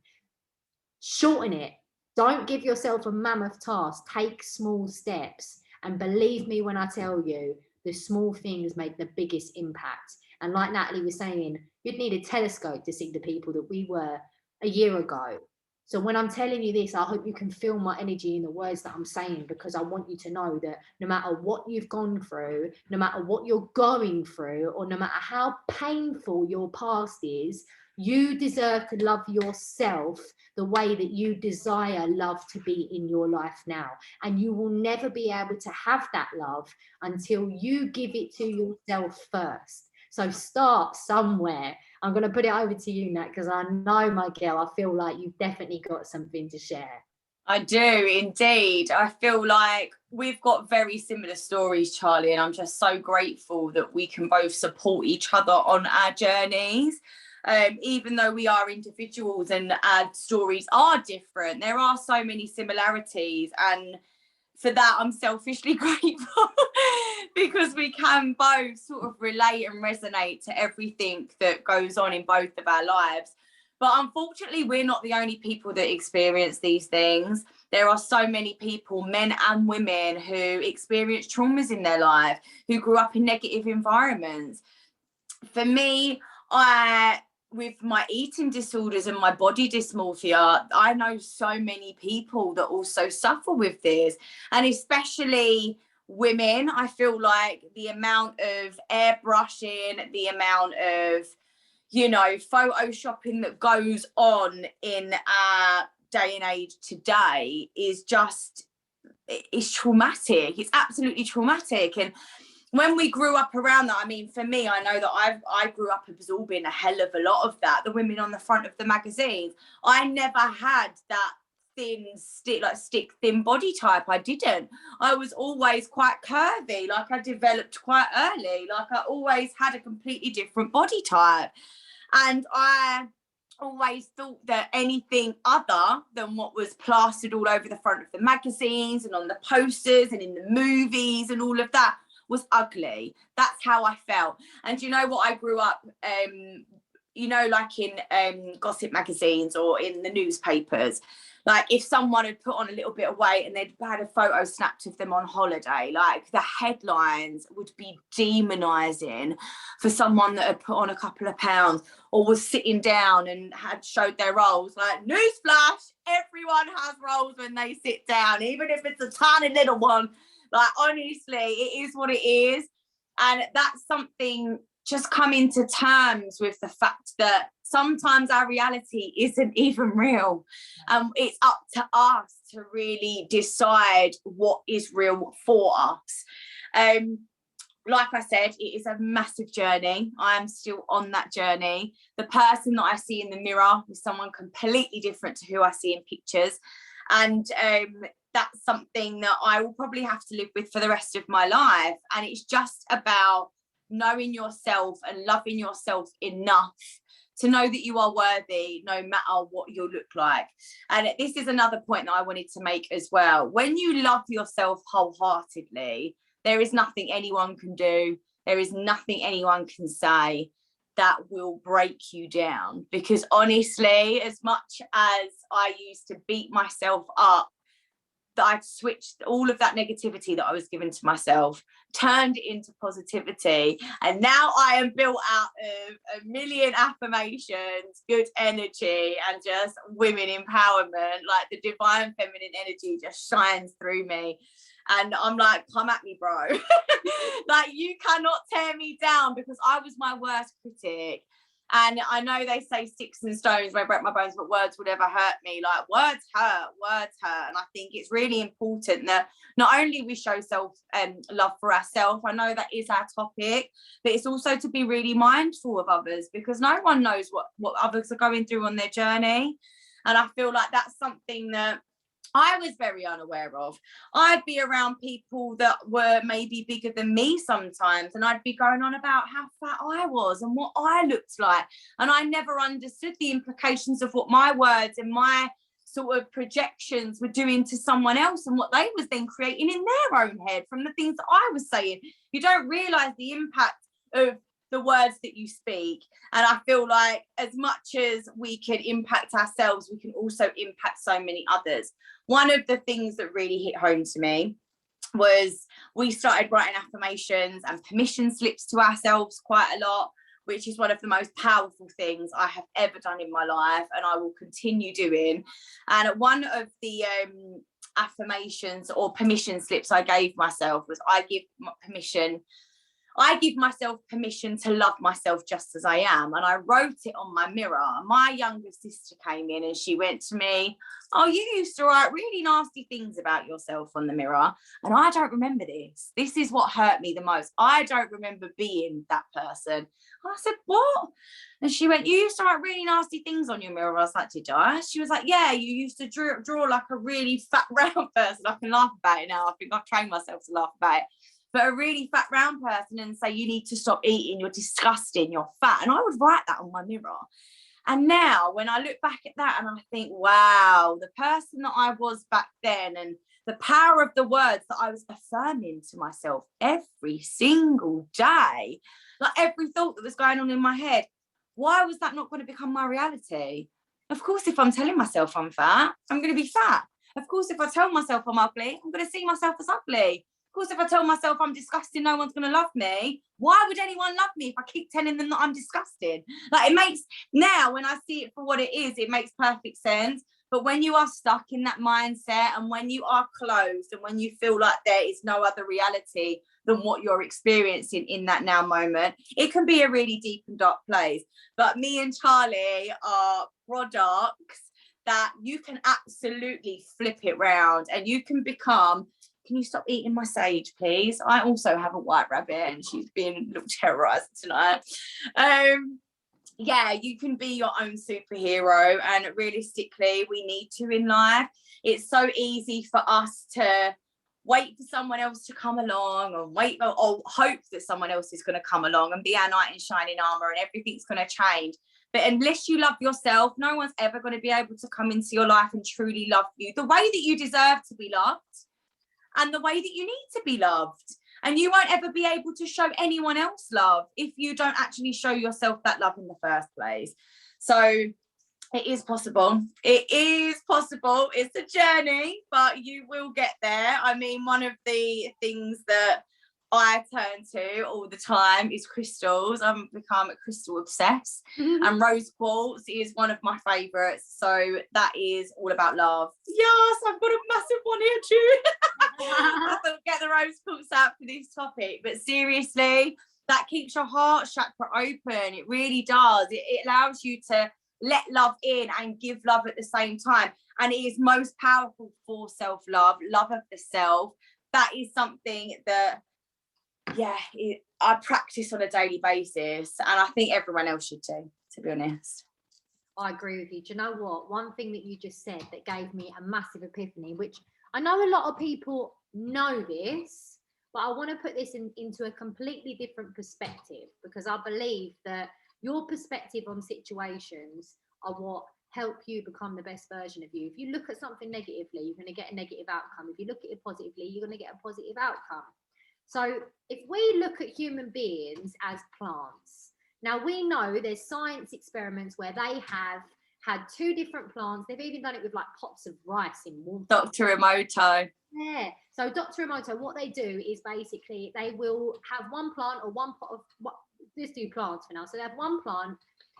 Shorten it. Don't give yourself a mammoth task. Take small steps. And believe me when I tell you, the small things make the biggest impact. And like Natalie was saying, you'd need a telescope to see the people that we were a year ago. So when I'm telling you this, I hope you can feel my energy in the words that I'm saying, because I want you to know that no matter what you've gone through, no matter what you're going through, or no matter how painful your past is, you deserve to love yourself the way that you desire love to be in your life now. And you will never be able to have that love until you give it to yourself first. So start somewhere. I'm going to put it over to you, Nat, because I know, my girl, I feel like you've definitely got something to share. I do indeed. I feel like we've got very similar stories, Charley, and I'm just so grateful that we can both support each other on our journeys. Even though we are individuals and our stories are different, there are so many similarities, and for that I'm selfishly grateful because we can both sort of relate and resonate to everything that goes on in both of our lives. But unfortunately, we're not the only people that experience these things. There are so many people, men and women, who experience traumas in their life, who grew up in negative environments. For me, with my eating disorders and my body dysmorphia, I know so many people that also suffer with this, and especially women. I feel like the amount of airbrushing, the amount of, photoshopping that goes on in our day and age today is just, it's traumatic. It's absolutely traumatic. And when we grew up around that, I mean, for me, I know that I grew up absorbing a hell of a lot of that. The women on the front of the magazines. I never had that stick thin body type. I didn't. I was always quite curvy. Like, I developed quite early. Like, I always had a completely different body type. And I always thought that anything other than what was plastered all over the front of the magazines and on the posters and in the movies and all of that was ugly. That's how I felt. And you know what? I grew up, like in gossip magazines or in the newspapers. Like, if someone had put on a little bit of weight and they'd had a photo snapped of them on holiday, like, the headlines would be demonizing for someone that had put on a couple of pounds or was sitting down and had showed their rolls. Like, newsflash, everyone has rolls when they sit down, even if it's a tiny little one. Like, honestly, it is what it is. And that's something, just coming to terms with the fact that sometimes our reality isn't even real. It's up to us to really decide what is real for us. Like I said, it is a massive journey. I am still on that journey. The person that I see in the mirror is someone completely different to who I see in pictures. And that's something that I will probably have to live with for the rest of my life. And it's just about knowing yourself and loving yourself enough to know that you are worthy no matter what you look like. And this is another point that I wanted to make as well. When you love yourself wholeheartedly, there is nothing anyone can do, there is nothing anyone can say that will break you down. Because honestly, as much as I used to beat myself up, that I'd switched all of that negativity that I was given to myself, turned it into positivity, and now I am built out of a million affirmations, good energy, and just women empowerment. Like, the divine feminine energy just shines through me, and I'm like, come at me, bro. Like, you cannot tear me down, because I was my worst critic. And I know they say sticks and stones may break my bones, but words would ever hurt me. Like, words hurt. And I think it's really important that not only we show self love for ourselves, I know that is our topic, but it's also to be really mindful of others, because no one knows what others are going through on their journey. And I feel like that's something that I was very unaware of. I'd be around people that were maybe bigger than me sometimes, and I'd be going on about how fat I was and what I looked like. And I never understood the implications of what my words and my sort of projections were doing to someone else, and what they was then creating in their own head from the things that I was saying. You don't realise the impact of the words that you speak. And I feel like as much as we can impact ourselves, we can also impact so many others. One of the things that really hit home to me was we started writing affirmations and permission slips to ourselves quite a lot, which is one of the most powerful things I have ever done in my life, and I will continue doing. And one of the affirmations or permission slips I gave myself was, I give myself permission to love myself just as I am. And I wrote it on my mirror. My younger sister came in and she went to me, oh, you used to write really nasty things about yourself on the mirror. And I don't remember this. This is what hurt me the most. I don't remember being that person. I said, what? And she went, you used to write really nasty things on your mirror. I was like, did I? She was like, yeah, you used to draw like a really fat round person. I can laugh about it now. I think I've trained myself to laugh about it. But a really fat round person, and say, you need to stop eating, you're disgusting, you're fat. And I would write that on my mirror. And now when I look back at that and I think, wow, the person that I was back then, and the power of the words that I was affirming to myself every single day, like every thought that was going on in my head, why was that not going to become my reality? Of course, if I'm telling myself I'm fat, I'm going to be fat. Of course, if I tell myself I'm ugly, I'm going to see myself as ugly. Of course, if I tell myself I'm disgusting, no one's going to love me. Why would anyone love me if I keep telling them that I'm disgusting? Like, it makes, now when I see it for what it is, it makes perfect sense. But when you are stuck in that mindset, and when you are closed, and when you feel like there is no other reality than what you're experiencing in that now moment, it can be a really deep and dark place. But me and Charley are products that you can absolutely flip it round, and you can become. Can you stop eating my sage, please? I also have a white rabbit and she's being a little terrorised tonight. Yeah, you can be your own superhero, and realistically, we need to in life. It's so easy for us to wait for someone else to come along, or wait or hope that someone else is going to come along and be our knight in shining armor and everything's going to change. But unless you love yourself, no one's ever going to be able to come into your life and truly love you the way that you deserve to be loved, and the way that you need to be loved. And you won't ever be able to show anyone else love if you don't actually show yourself that love in the first place. So it is possible. It is possible. It's a journey, but you will get there. I mean, one of the things that I turn to all the time is crystals. I've become a crystal obsessed, and rose quartz is one of my favourites. So that is all about love. Yes, I've got a massive one here too. I thought, get the rose quartz out for this topic. But seriously, that keeps your heart chakra open. It really does. It allows you to let love in and give love at the same time. And it is most powerful for self-love, love of the self. That is something that, yeah, I practice on a daily basis, and I think everyone else should too, to be honest. I agree with you. Do you know what? One thing that you just said that gave me a massive epiphany, which I know a lot of people know this, but I want to put this into a completely different perspective, because I believe that Your perspective on situations are what help you become the best version of you. If you look at something negatively, you're going to get a negative outcome. If you look at it positively, you're going to get a positive outcome. So if we look at human beings as plants, now we know there's science experiments where they have had two different plants. They've even done it with like pots of rice in water. Dr. Emoto. Yeah. So Dr. Emoto, what they do is basically they will have one plant or one pot of, let's do plants for now. So they have one plant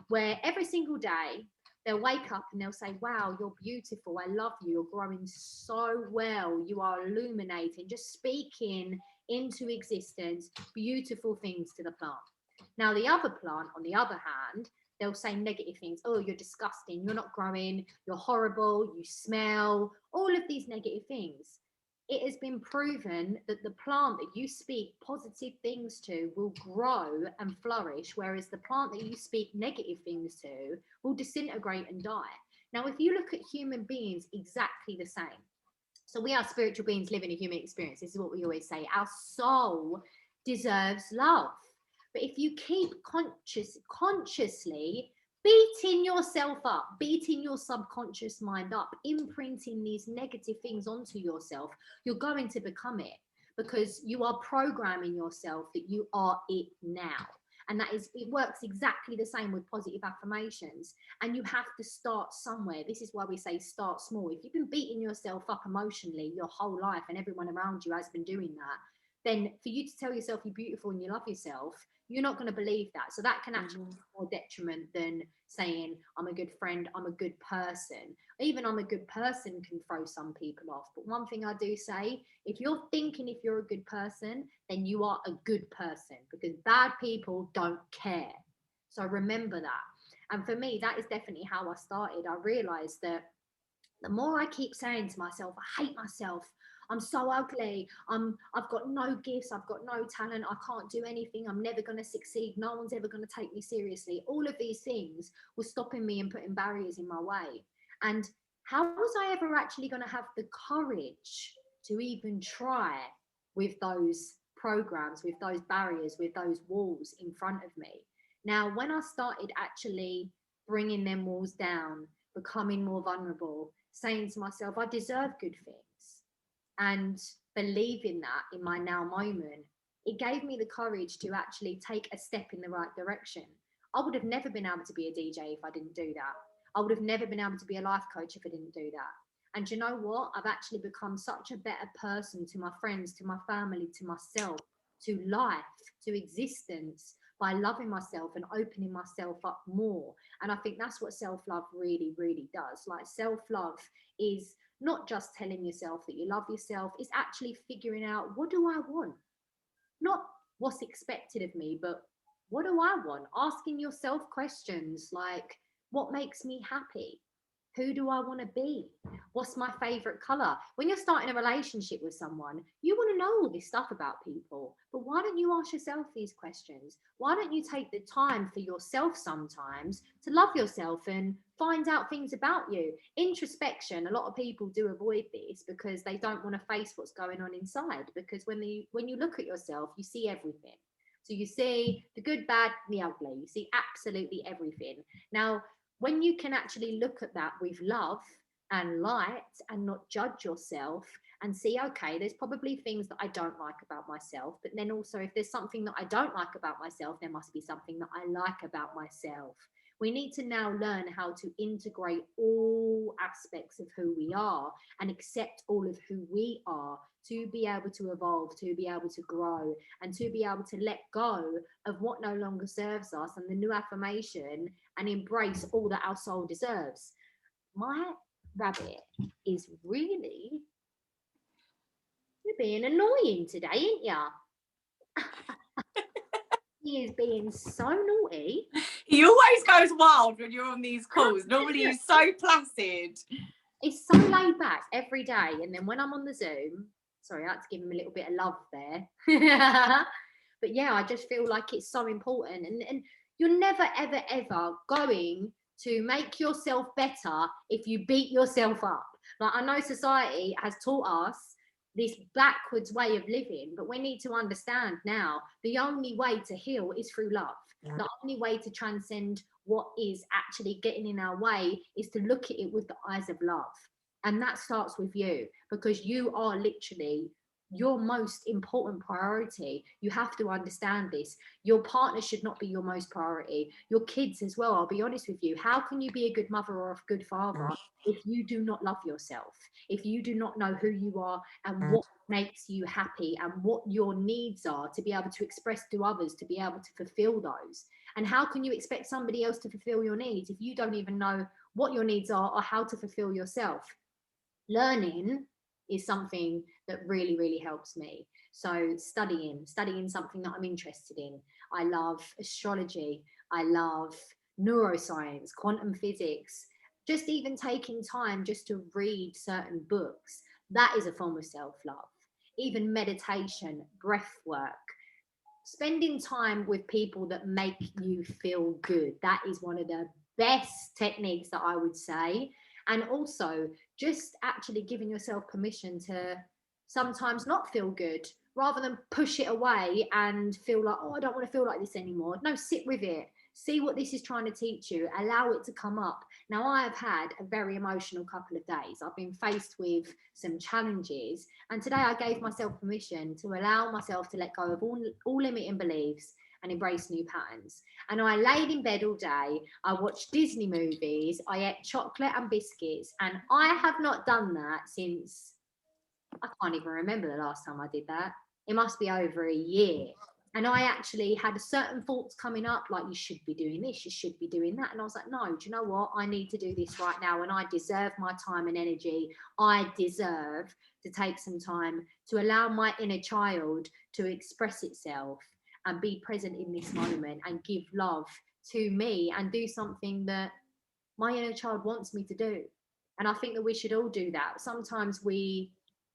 where every single day they'll wake up and they'll say, wow, you're beautiful. I love you. You're growing so well. You are illuminating, just speaking into existence beautiful things to the plant. Now, the other plant, on the other hand, they'll say negative things. Oh, you're disgusting. You're not growing. You're horrible. You smell. All of these negative things. It has been proven that the plant that you speak positive things to will grow and flourish, whereas the plant that you speak negative things to will disintegrate and die. Now, if you look at human beings, exactly the same. So we are spiritual beings living a human experience. This is what we always say. Our soul deserves love. But if you keep consciously beating yourself up, beating your subconscious mind up, imprinting these negative things onto yourself, you're going to become it, because you are programming yourself that you are it now. And that is, it works exactly the same with positive affirmations. And you have to start somewhere. This is why we say start small. If you've been beating yourself up emotionally your whole life and everyone around you has been doing that, then for you to tell yourself you're beautiful and you love yourself, you're not going to believe that. So that can actually be more detriment than saying, I'm a good friend, I'm a good person. Even I'm a good person can throw some people off. But one thing I do say, if you're thinking if you're a good person, then you are a good person, because bad people don't care. So remember that. And for me, that is definitely how I started. I realized that the more I keep saying to myself, I hate myself, I'm so ugly, I've got no gifts, I've got no talent, I can't do anything, I'm never going to succeed, no one's ever going to take me seriously. All of these things were stopping me and putting barriers in my way. And how was I ever actually going to have the courage to even try with those programs, with those barriers, with those walls in front of me? Now, when I started actually bringing them walls down, becoming more vulnerable, saying to myself, I deserve good things, and believing that in my now moment, it gave me the courage to actually take a step in the right direction. I would have never been able to be a DJ if I didn't do that. I would have never been able to be a life coach if I didn't do that. And you know what? I've actually become such a better person to my friends, to my family, to myself, to life, to existence, by loving myself and opening myself up more. And I think that's what self-love really, really does. Like, self-love is not just telling yourself that you love yourself, it's actually figuring out, what do I want? Not what's expected of me, but what do I want? Asking yourself questions like, what makes me happy? Who do I want to be? What's my favorite color? When you're starting a relationship with someone, you want to know all this stuff about people. But why don't you ask yourself these questions? Why don't you take the time for yourself sometimes to love yourself and find out things about you? Introspection, a lot of people do avoid this because they don't want to face what's going on inside. Because when you look at yourself, you see everything. So you see the good, bad, the ugly. You see absolutely everything. Now, when you can actually look at that with love and light and not judge yourself and see, okay, there's probably things that I don't like about myself, but then also if there's something that I don't like about myself, there must be something that I like about myself. We need to now learn how to integrate all aspects of who we are and accept all of who we are, to be able to evolve, to be able to grow, and to be able to let go of what no longer serves us, and the new affirmation, and embrace all that our soul deserves. My rabbit is really, you're being annoying today, ain't ya? He is being so naughty. He always goes wild when you're on these calls. Normally he's so placid. He's so laid back every day, and then when I'm on the Zoom, sorry, I had to give him a little bit of love there. But yeah, I just feel like it's so important. And you're never, ever, ever going to make yourself better if you beat yourself up. Like, I know society has taught us this backwards way of living. But we need to understand now the only way to heal is through love. The only way to transcend what is actually getting in our way is to look at it with the eyes of love. And that starts with you, because you are literally your most important priority. You have to understand this. Your partner should not be your most priority. Your kids as well. I'll be honest with you. How can you be a good mother or a good father if you do not love yourself? If you do not know who you are and what makes you happy and what your needs are to be able to express to others, to be able to fulfill those? And how can you expect somebody else to fulfill your needs if you don't even know what your needs are or how to fulfill yourself? Learning is something that really, really helps me. So studying something that I'm interested in. I love astrology. I love neuroscience, quantum physics. Just even taking time just to read certain books, that is a form of self-love. Even meditation, breath work, spending time with people that make you feel good. That is one of the best techniques that I would say. And also just actually giving yourself permission to sometimes not feel good, rather than push it away and feel like, oh, I don't want to feel like this anymore. No, sit with it. See what this is trying to teach you. Allow it to come up. Now, I have had a very emotional couple of days. I've been faced with some challenges. And today I gave myself permission to allow myself to let go of all limiting beliefs and embrace new patterns. And I laid in bed all day. I watched Disney movies. I ate chocolate and biscuits. And I have not done that since, I can't even remember the last time I did that. It must be over a year. And I actually had certain thoughts coming up, like, you should be doing this, you should be doing that. And I was like, no, do you know what? I need to do this right now. And I deserve my time and energy. I deserve to take some time to allow my inner child to express itself and be present in this moment and give love to me and do something that my inner child wants me to do. And I think that we should all do that. Sometimes we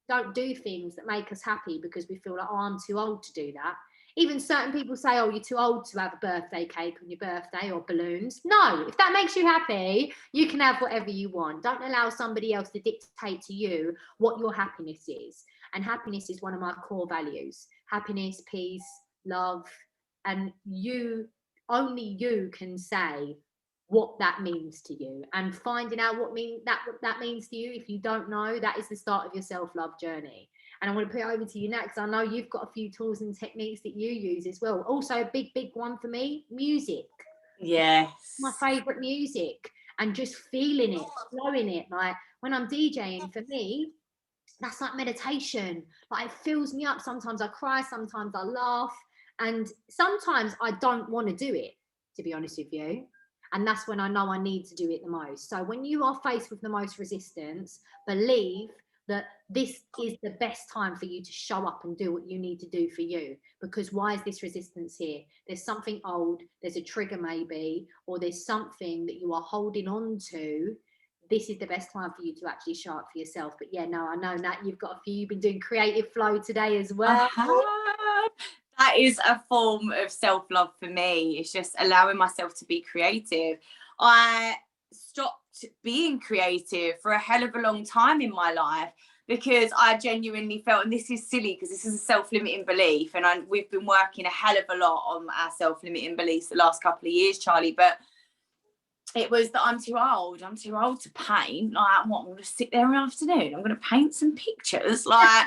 don't do things that make us happy because we feel like, oh, I'm too old to do that. Even certain people say, oh, you're too old to have a birthday cake on your birthday or balloons. No, if that makes you happy, you can have whatever you want. Don't allow somebody else to dictate to you what your happiness is. And happiness is one of my core values. Happiness, peace, love. And only you can say what that means to you. And finding out what that means to you, if you don't know, that is the start of your self-love journey. And I want to put it over to you now, because I know you've got a few tools and techniques that you use as well. Also, a big one for me, music. Yes. My favourite music. And just feeling it, flowing it. Like when I'm DJing, for me, that's like meditation. Like it fills me up. Sometimes I cry, sometimes I laugh. And sometimes I don't want to do it, to be honest with you. And that's when I know I need to do it the most. So when you are faced with the most resistance, believe that this is the best time for you to show up and do what you need to do for you. Because why is this resistance here? There's something old, there's a trigger maybe, or there's something that you are holding on to. This is the best time for you to actually show up for yourself. But yeah, no, I know, Nat, you've got a few, you've been doing creative flow today as well. That is a form of self-love for me. It's just allowing myself to be creative. I stopped being creative for a hell of a long time in my life because I genuinely felt, and this is silly because this is a self-limiting belief, and we've been working a hell of a lot on our self-limiting beliefs the last couple of years, Charlie, but it was that I'm too old to paint. Like, what, I'm going to sit there in the afternoon, I'm going to paint some pictures. Like,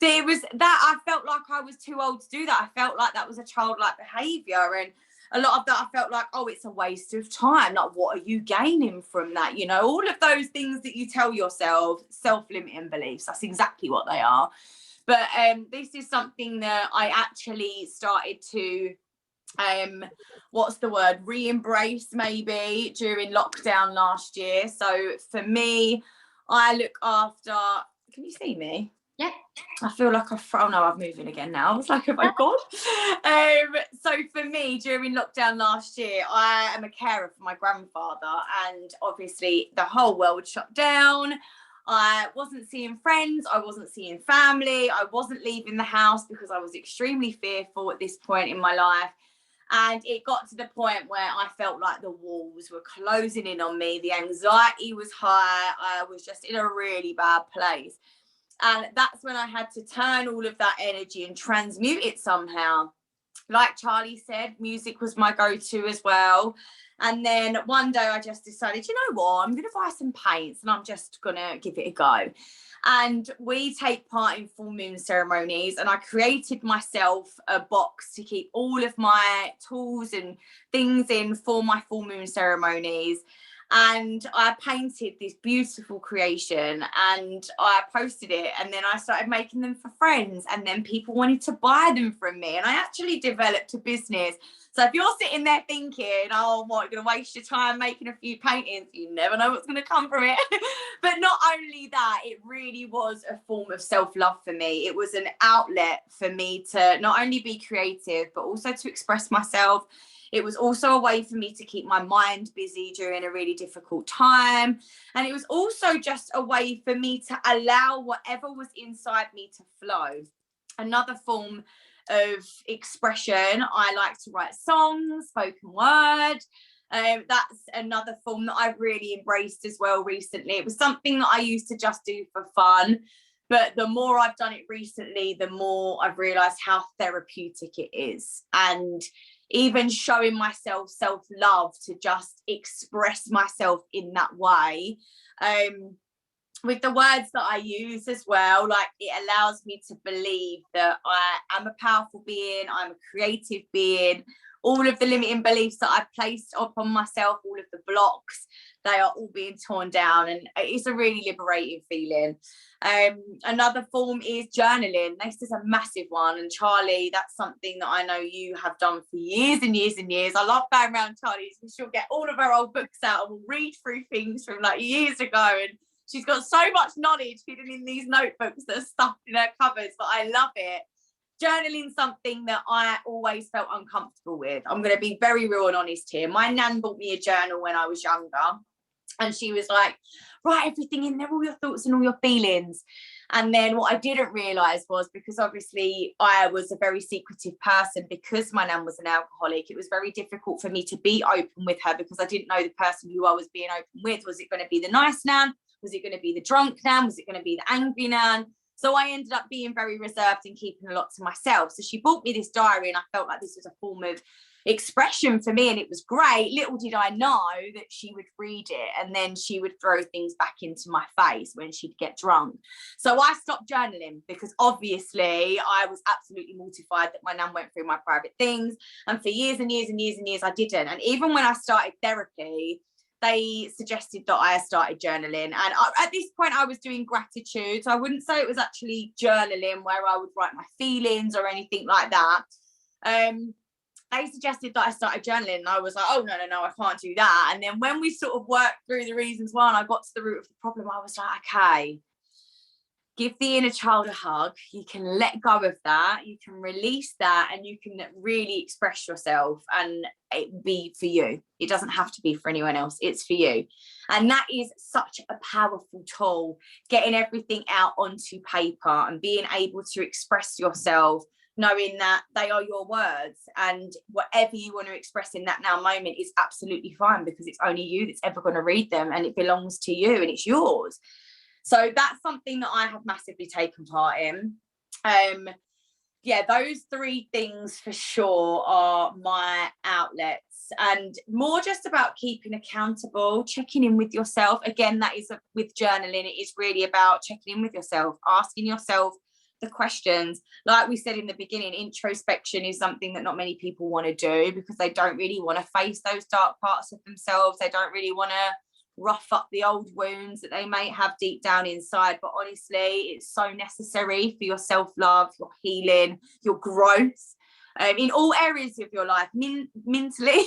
there was that, I felt like I was too old to do that. I felt like that was a childlike behaviour, and a lot of that I felt like, oh, it's a waste of time. Like, what are you gaining from that? You know, all of those things that you tell yourself, self-limiting beliefs, that's exactly what they are. But this is something that I actually started to re-embrace maybe during lockdown last year. So for me, I look after, can you see me? Yeah. I feel like I've moving again now. I was like, oh my God. So for me, during lockdown last year, I am a carer for my grandfather, and obviously the whole world shut down. I wasn't seeing friends, I wasn't seeing family, I wasn't leaving the house because I was extremely fearful at this point in my life. And it got to the point where I felt like the walls were closing in on me. The anxiety was high. I was just in a really bad place. And that's when I had to turn all of that energy and transmute it somehow. Like Charley said, music was my go-to as well. And then one day I just decided, you know what, I'm going to buy some paints and I'm just going to give it a go. And we take part in full moon ceremonies, and I created myself a box to keep all of my tools and things in for my full moon ceremonies. And I painted this beautiful creation and I posted it, and then I started making them for friends, and then people wanted to buy them from me, and I actually developed a business. So if you're sitting there thinking, oh, what, you're going to waste your time making a few paintings, you never know what's going to come from it. But not only that, it really was a form of self-love for me. It was an outlet for me to not only be creative, but also to express myself. It was also a way for me to keep my mind busy during a really difficult time. And it was also just a way for me to allow whatever was inside me to flow. Another form of expression, I like to write songs, spoken word. That's another form that I've really embraced as well recently. It was something that I used to just do for fun, but the more I've done it recently, the more I've realized how therapeutic it is. And even showing myself self-love to just express myself in that way, with the words that I use as well, like, it allows me to believe that I am a powerful being, I'm a creative being. All of the limiting beliefs that I've placed upon myself, all of the blocks, they are all being torn down, and it's a really liberating feeling. Another form is journaling. This is a massive one, and Charley, that's something that I know you have done for years and years and years. I love going around Charley's, and she'll get all of her old books out and we'll read through things from like years ago, and she's got so much knowledge hidden in these notebooks that are stuffed in her cupboards, but I love it. Journaling, something that I always felt uncomfortable with. I'm going to be very real and honest here. My nan bought me a journal when I was younger, and she was like, write everything in there, all your thoughts and all your feelings. And then what I didn't realise was, because obviously I was a very secretive person, because my nan was an alcoholic, it was very difficult for me to be open with her, because I didn't know the person who I was being open with. Was it going to be the nice nan? Was it going to be the drunk nan? Was it going to be the angry nan? So I ended up being very reserved and keeping a lot to myself. So she bought me this diary, and I felt like this was a form of expression for me, and it was great. Little did I know that she would read it, and then she would throw things back into my face when she'd get drunk. So I stopped journaling, because obviously I was absolutely mortified that my nan went through my private things, and for years and years and years and years I didn't. And even when I started therapy, they suggested that I started journaling, and at this point I was doing gratitude, so I wouldn't say it was actually journaling where I would write my feelings or anything like that. They suggested that I started journaling, and I was like, oh no, I can't do that. And then when we sort of worked through the reasons why and I got to the root of the problem, I was like, okay, give the inner child a hug. You can let go of that, you can release that, and you can really express yourself, and it be for you. It doesn't have to be for anyone else, it's for you. And that is such a powerful tool, getting everything out onto paper and being able to express yourself, knowing that they are your words, and whatever you want to express in that now moment is absolutely fine, because it's only you that's ever going to read them, and it belongs to you and it's yours. So that's something that I have massively taken part in. Yeah, those three things for sure are my outlets, and more just about keeping accountable, checking in with yourself. Again, that is with journaling, it is really about checking in with yourself, asking yourself the questions. Like we said in the beginning, introspection is something that not many people want to do, because they don't really want to face those dark parts of themselves. They don't really want to rough up the old wounds that they may have deep down inside. But honestly, it's so necessary for your self-love, your healing, your growth, in all areas of your life, mentally,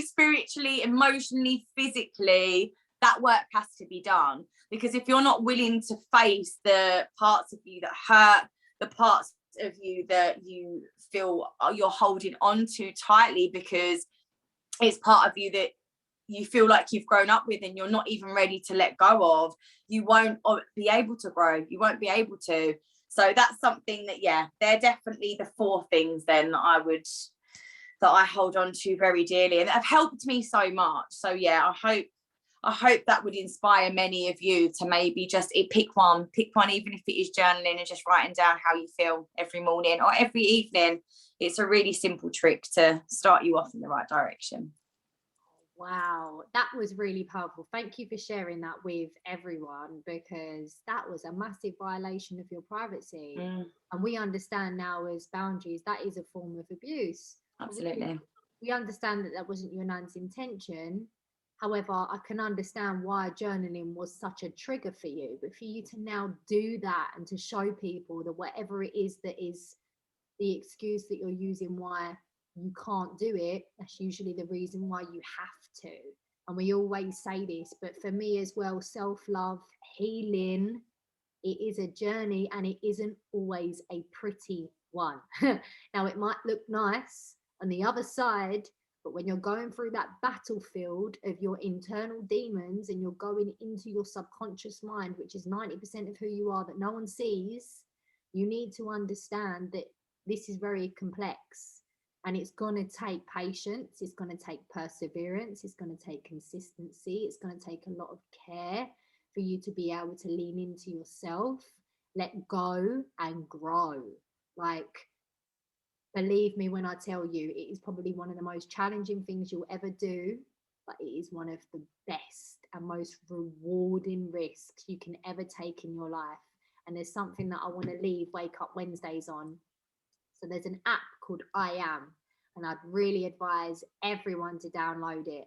spiritually, emotionally, physically. That work has to be done, because if you're not willing to face the parts of you that hurt, the parts of you that you feel you're holding on to tightly because it's part of you that you feel like you've grown up with and you're not even ready to let go of, you won't be able to grow. You won't be able to. So that's something that, yeah, they're definitely the four things then that I hold on to very dearly, and that have helped me so much. So yeah, I I hope that would inspire many of you to maybe just pick one, even if it is journaling and just writing down how you feel every morning or every evening. It's a really simple trick to start you off in the right direction. Wow, that was really powerful. Thank you for sharing that with everyone, because that was a massive violation of your privacy. And we understand now as boundaries, that is a form of abuse. Absolutely. We understand that that wasn't your nan's intention. However, I can understand why journaling was such a trigger for you. But for you to now do that and to show people that whatever it is that is the excuse that you're using why you can't do it, that's usually the reason why you have to. And we always say this, but for me as well, self-love, healing, it is a journey, and it isn't always a pretty one. Now, it might look nice on the other side, but when you're going through that battlefield of your internal demons and you're going into your subconscious mind, which is 90% of who you are that no one sees, you need to understand that this is very complex. And it's going to take patience, it's going to take perseverance, it's going to take consistency, it's going to take a lot of care for you to be able to lean into yourself, let go and grow. Like, believe me when I tell you, it is probably one of the most challenging things you'll ever do, but it is one of the best and most rewarding risks you can ever take in your life. And there's something that I want to leave Wake Up Wednesdays on. So there's an app called I Am, and I'd really advise everyone to download it.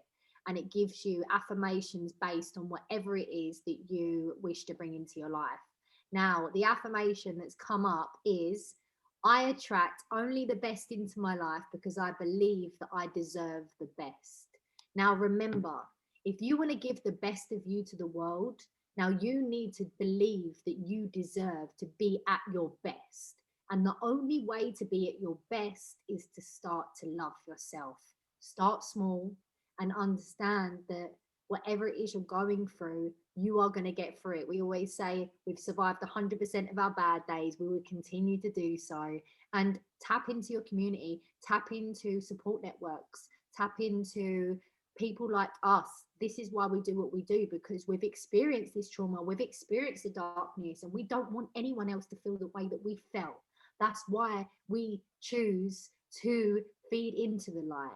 And it gives you affirmations based on whatever it is that you wish to bring into your life. Now, the affirmation that's come up is, I attract only the best into my life because I believe that I deserve the best. Now, remember, if you want to give the best of you to the world, now you need to believe that you deserve to be at your best. And the only way to be at your best is to start to love yourself. Start small and understand that whatever it is you're going through, you are going to get through it. We always say we've survived 100% of our bad days. We will continue to do so. And tap into your community, tap into support networks, tap into people like us. This is why we do what we do, because we've experienced this trauma, we've experienced the darkness, and we don't want anyone else to feel the way that we felt. That's why we choose to feed into the light.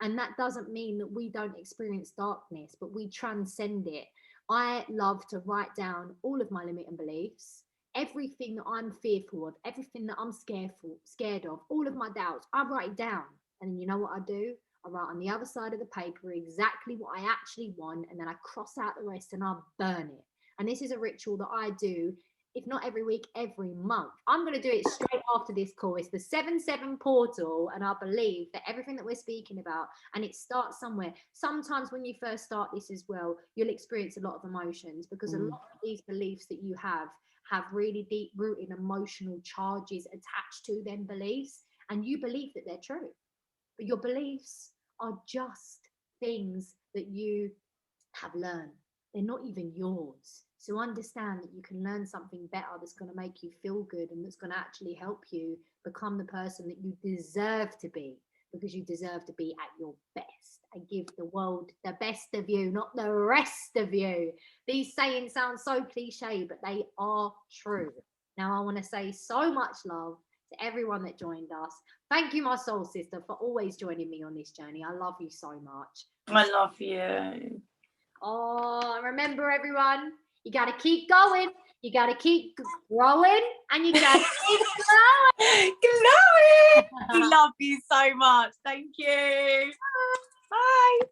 And that doesn't mean that we don't experience darkness, but we transcend it. I love to write down all of my limiting beliefs, everything that I'm fearful of, everything that I'm scared of, all of my doubts. I write it down. And then you know what I do? I write on the other side of the paper exactly what I actually want, and then I cross out the rest and I burn it. And this is a ritual that I do, if not every week, every month. I'm going to do it straight after this call. It's the 7-7 portal, and I believe that everything that we're speaking about, and it starts somewhere. Sometimes when you first start this as well, you'll experience a lot of emotions, because a lot of these beliefs that you have really deep rooted emotional charges attached to them beliefs, and you believe that they're true. But your beliefs are just things that you have learned. They're not even yours. So understand that you can learn something better that's going to make you feel good, and that's going to actually help you become the person that you deserve to be, because you deserve to be at your best and give the world the best of you, not the rest of you. These sayings sound so cliche, but they are true. Now, I want to say so much love to everyone that joined us. Thank you, my soul sister, for always joining me on this journey. I love you so much. I love you. Oh, remember everyone, you got to keep going, you got to keep growing, and you got to keep glowing. Glowing. We love you so much. Thank you. Bye.